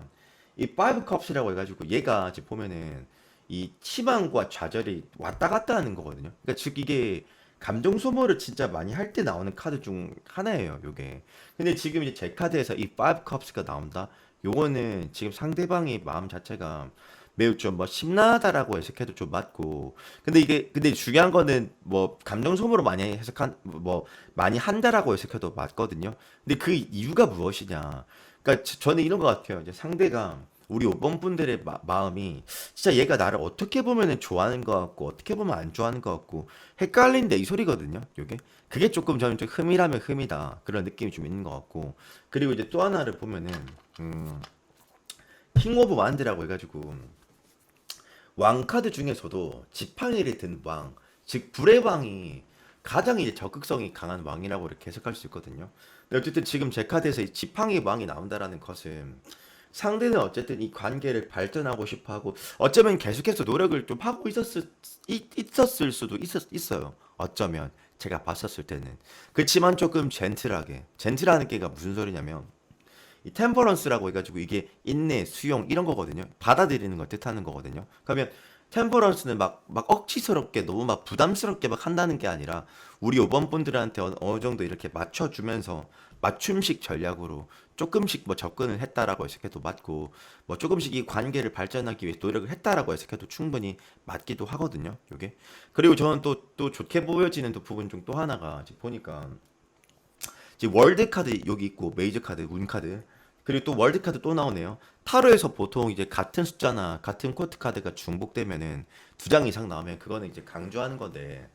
A: 이 파이브 컵스라고 해가지고 얘가 지금 보면은 이 희망과 좌절이 왔다 갔다 하는 거거든요. 그러니까 즉 이게 감정 소모를 진짜 많이 할 때 나오는 카드 중 하나예요, 요게. 근데 지금 이제 제 카드에서 이 파이브 컵스가 나온다. 요거는 지금 상대방의 마음 자체가 매우 좀 뭐 심란하다라고 해석해도 좀 맞고 근데 중요한 거는 뭐 감정 소모로 많이 해석한 뭐 많이 한다라고 해석해도 맞거든요. 근데 그 이유가 무엇이냐? 그러니까 저는 이런 것 같아요. 이제 상대가 우리 5번 분들의 마음이 진짜 얘가 나를 어떻게 보면은 좋아하는 것 같고 어떻게 보면 안 좋아하는 것 같고 헷갈린데 이 소리거든요. 요게 그게 조금 저는 좀 흠이라면 흠이다 그런 느낌이 좀 있는 것 같고 그리고 이제 또 하나를 보면은 음, 킹 오브 완드라고 해가지고 왕 카드 중에서도 지팡이를 든 왕, 즉 불의 왕이 가장 이제 적극성이 강한 왕이라고 이렇게 해석할 수 있거든요. 근데 어쨌든 지금 제 카드에서 이 지팡이 왕이 나온다라는 것은 상대는 어쨌든 이 관계를 발전하고 싶어 하고 어쩌면 계속해서 노력을 좀 하고 있었을 수도 있어요. 어쩌면 제가 봤었을 때는. 그렇지만 조금 젠틀하는 게가 무슨 소리냐면 이 템퍼런스라고 해가지고 이게 인내, 수용 이런 거거든요. 받아들이는 걸 뜻하는 거거든요. 그러면 템퍼런스는 막 억지스럽게 너무 막 부담스럽게 막 한다는 게 아니라 우리 5번 분들한테 어느 정도 이렇게 맞춰주면서 맞춤식 전략으로 조금씩 뭐 접근을 했다라고 해석해도 맞고 뭐 조금씩 이 관계를 발전하기 위해 노력을 했다라고 해석해도 충분히 맞기도 하거든요. 요게. 그리고 저는 또 좋게 보여지는 또 부분 중 또 하나가 지금 보니까 지금 월드 카드 여기 있고 메이저 카드, 운 카드 그리고 또 월드 카드 또 나오네요. 타로에서 보통 이제 같은 숫자나 같은 코트 카드가 중복되면은 두 장 이상 나오면 그거는 이제 강조하는 건데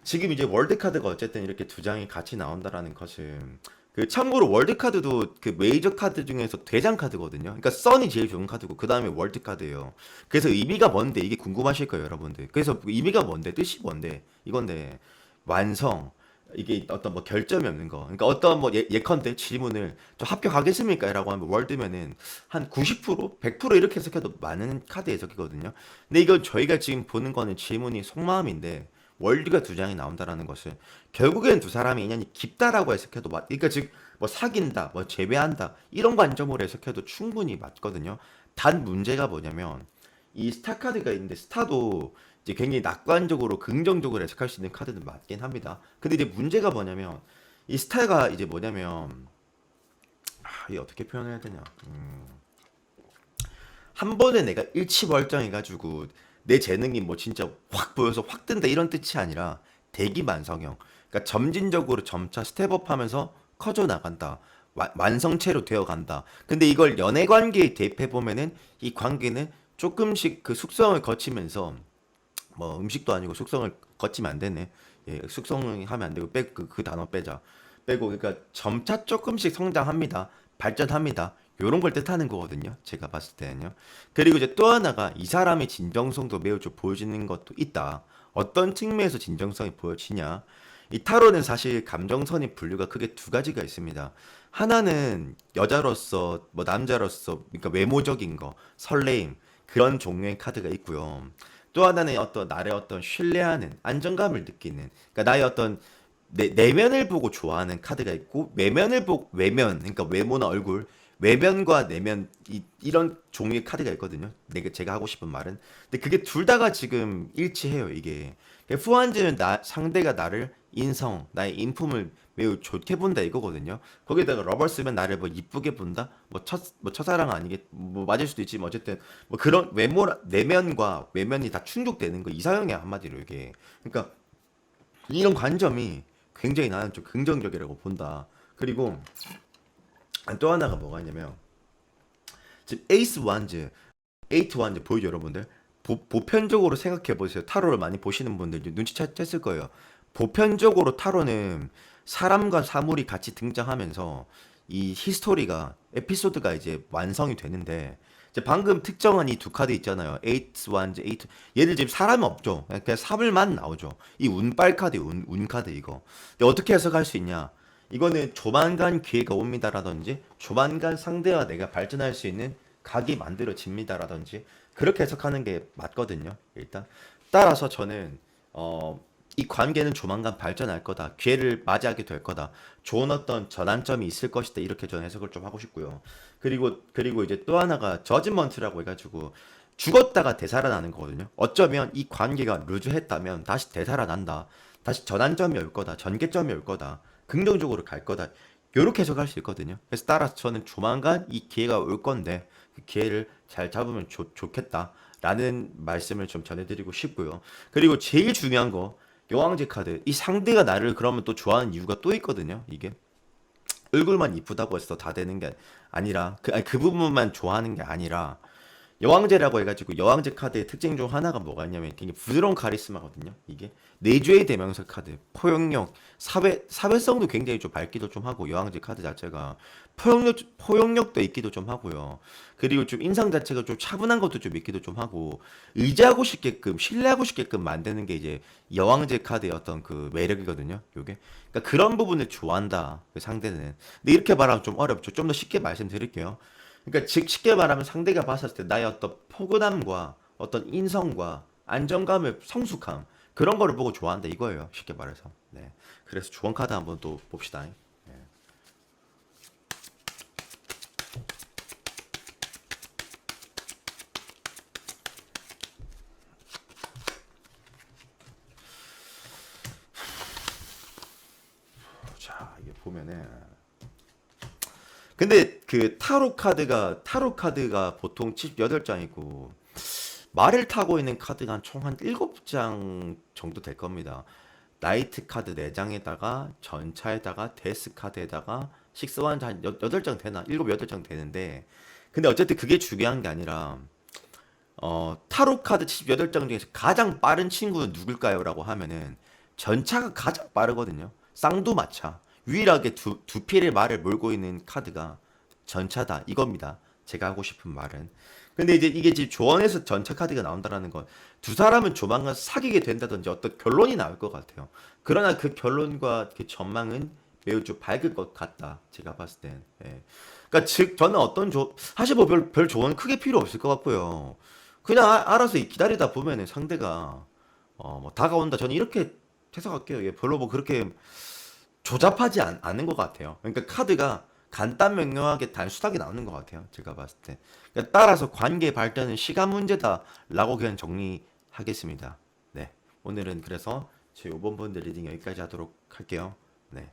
A: 지금 이제 월드 카드가 어쨌든 이렇게 두 장이 같이 나온다라는 것은 그 참고로 월드 카드도 그 메이저 카드 중에서 대장 카드거든요. 그러니까 선이 제일 좋은 카드고 그 다음에 월드 카드예요. 그래서 의미가 뭔데 이게 궁금하실 거예요, 여러분들. 그래서 의미가 뭔데 뜻이 뭔데 이건데 완성 이게 어떤 뭐 결점이 없는 거. 그러니까 어떤 뭐 예컨대 질문을 저 합격하겠습니까? 라고 하면 월드면은 한 90%, 100% 이렇게 해석해도 많은 카드 해석이거든요. 근데 이건 저희가 지금 보는 거는 질문이 속마음인데 월드가 두 장이 나온다라는 것은 결국엔 두 사람의 인연이 깊다라고 해석해도 그러니까 즉 뭐 사귄다, 뭐 재회한다 이런 관점으로 해석해도 충분히 맞거든요. 단 문제가 뭐냐면 이 스타 카드가 있는데 스타도 이제 굉장히 낙관적으로 긍정적으로 해석할 수 있는 카드는 맞긴 합니다. 근데 이제 문제가 뭐냐면 이 스타가 이제 뭐냐면 이게 어떻게 표현해야 되냐? 한 번에 내가 일치월장해가지고 내 재능이 뭐 진짜 확 보여서 확 뜬다 이런 뜻이 아니라 대기만성형. 그러니까 점진적으로 점차 스텝업하면서 커져 나간다. 완성체로 되어 간다. 근데 이걸 연애 관계에 대입해 보면은 이 관계는 조금씩 그 숙성을 거치면서 뭐 음식도 아니고 숙성을 거치면 안 되네. 예, 숙성을 하면 안 되고 그 단어 빼자. 빼고 그러니까 점차 조금씩 성장합니다. 발전합니다. 요런 걸 뜻하는 거거든요. 제가 봤을 때는요. 그리고 이제 또 하나가 이 사람의 진정성도 매우 좀 보여지는 것도 있다. 어떤 측면에서 진정성이 보여지냐? 이 타로는 사실 감정선이 분류가 크게 두 가지가 있습니다. 하나는 여자로서 뭐 남자로서 그러니까 외모적인 거, 설레임 그런 종류의 카드가 있고요. 또 하나는 어떤 나를 어떤 신뢰하는 안정감을 느끼는 그러니까 나의 어떤 내면을 보고 좋아하는 카드가 있고 외면을 보고 외면 그러니까 외모나 얼굴 외면과 내면 이런 종류의 카드가 있거든요. 내가 제가 하고 싶은 말은 근데 그게 둘 다가 지금 일치해요. 이게 후한즈는 상대가 나를 인성 나의 인품을 매우 좋게 본다 이거거든요. 거기다가 러버 쓰면 나를 뭐 이쁘게 본다 뭐 첫사랑 아니겠 뭐 맞을 수도 있지 뭐 어쨌든 뭐 그런 외모 내면과 외면이 다 충족되는 거 이상형의 한마디로 이게 그러니까 이런 관점이 굉장히 나는 좀 긍정적이라고 본다. 그리고 또 하나가 뭐가 있냐면 지금 에이스 완즈, 에이트 완즈 보이죠 여러분들? 보편적으로 생각해 보세요. 타로를 많이 보시는 분들 눈치챘을 거예요. 보편적으로 타로는 사람과 사물이 같이 등장하면서 이 히스토리가 에피소드가 이제 완성이 되는데 이제 방금 특정한 이 두 카드 있잖아요. 에이트 완즈, 에이트 얘들 지금 사람이 없죠. 그냥 사물만 나오죠. 이 운빨 카드, 운 카드 이거. 근데 어떻게 해석할 수 있냐? 이거는 조만간 기회가 옵니다라든지 조만간 상대와 내가 발전할 수 있는 각이 만들어집니다라든지 그렇게 해석하는 게 맞거든요. 일단 따라서 저는 이 관계는 조만간 발전할 거다. 기회를 맞이하게 될 거다. 좋은 어떤 전환점이 있을 것이다. 이렇게 저는 해석을 좀 하고 싶고요. 그리고 이제 또 하나가 저지먼트라고 해가지고 죽었다가 되살아나는 거거든요. 어쩌면 이 관계가 루즈했다면 다시 되살아난다. 다시 전환점이 올 거다. 전개점이 올 거다. 긍정적으로 갈 거다. 요렇게 해석할 수 있거든요. 그래서 따라서 저는 조만간 이 기회가 올 건데 그 기회를 잘 잡으면 좋겠다. 라는 말씀을 좀 전해드리고 싶고요. 그리고 제일 중요한 거 여왕제 카드. 이 상대가 나를 그러면 또 좋아하는 이유가 또 있거든요. 이게 얼굴만 이쁘다고 해서 다 되는 게 아니라 그 부분만 좋아하는 게 아니라 여왕제라고 해가지고 여왕제 카드의 특징 중 하나가 뭐가 있냐면 굉장히 부드러운 카리스마거든요. 이게 내주의 대명사 카드, 포용력, 사회성도 굉장히 좀 밝기도 좀 하고 여왕제 카드 자체가 포용력도 있기도 좀 하고요. 그리고 좀 인상 자체가 좀 차분한 것도 좀 있기도 좀 하고 의지하고 싶게끔 신뢰하고 싶게끔 만드는 게 이제 여왕제 카드의 어떤 그 매력이거든요. 요게 그러니까 그런 부분을 좋아한다. 그 상대는. 근데 이렇게 말하면 좀 어렵죠. 좀 더 쉽게 말씀드릴게요. 그러니까 즉 쉽게 말하면 상대가 봤을 때 나의 어떤 포근함과 어떤 인성과 안정감을 성숙함 그런 거를 보고 좋아한다 이거예요. 쉽게 말해서. 네. 그래서 조언 카드 한번 또 봅시다. 네. 자, 이게 보면은 근데 그 타로 카드가 보통 78장이고 말을 타고 있는 카드가 총 한 7장 정도 될 겁니다. 나이트 카드 4장에다가 전차에다가 데스 카드에다가 식스완 한 8장 되나? 7, 8장 되는데 근데 어쨌든 그게 중요한 게 아니라 타로 카드 78장 중에서 가장 빠른 친구는 누굴까요? 라고 하면은 전차가 가장 빠르거든요. 쌍두마차. 유일하게 두 필의 말을 몰고 있는 카드가 전차다. 이겁니다. 제가 하고 싶은 말은. 근데 이제 이게 지금 조언에서 전차 카드가 나온다라는 건 두 사람은 조만간 사귀게 된다든지 어떤 결론이 나올 것 같아요. 그러나 그 결론과 그 전망은 매우 좀 밝을 것 같다. 제가 봤을 땐. 예. 그러니까 즉 저는 사실 뭐 별 조언 크게 필요 없을 것 같고요. 그냥 알아서 기다리다 보면은 상대가 뭐 다가온다. 저는 이렇게 해석할게요. 예, 별로 뭐 그렇게 조잡하지 않은 것 같아요. 그러니까 카드가 간단 명료하게 단순하게 나오는 것 같아요. 제가 봤을 때. 그러니까 따라서 관계 발전은 시간 문제다라고 그냥 정리하겠습니다. 네. 오늘은 그래서 제 5번 분들 리딩 여기까지 하도록 할게요. 네.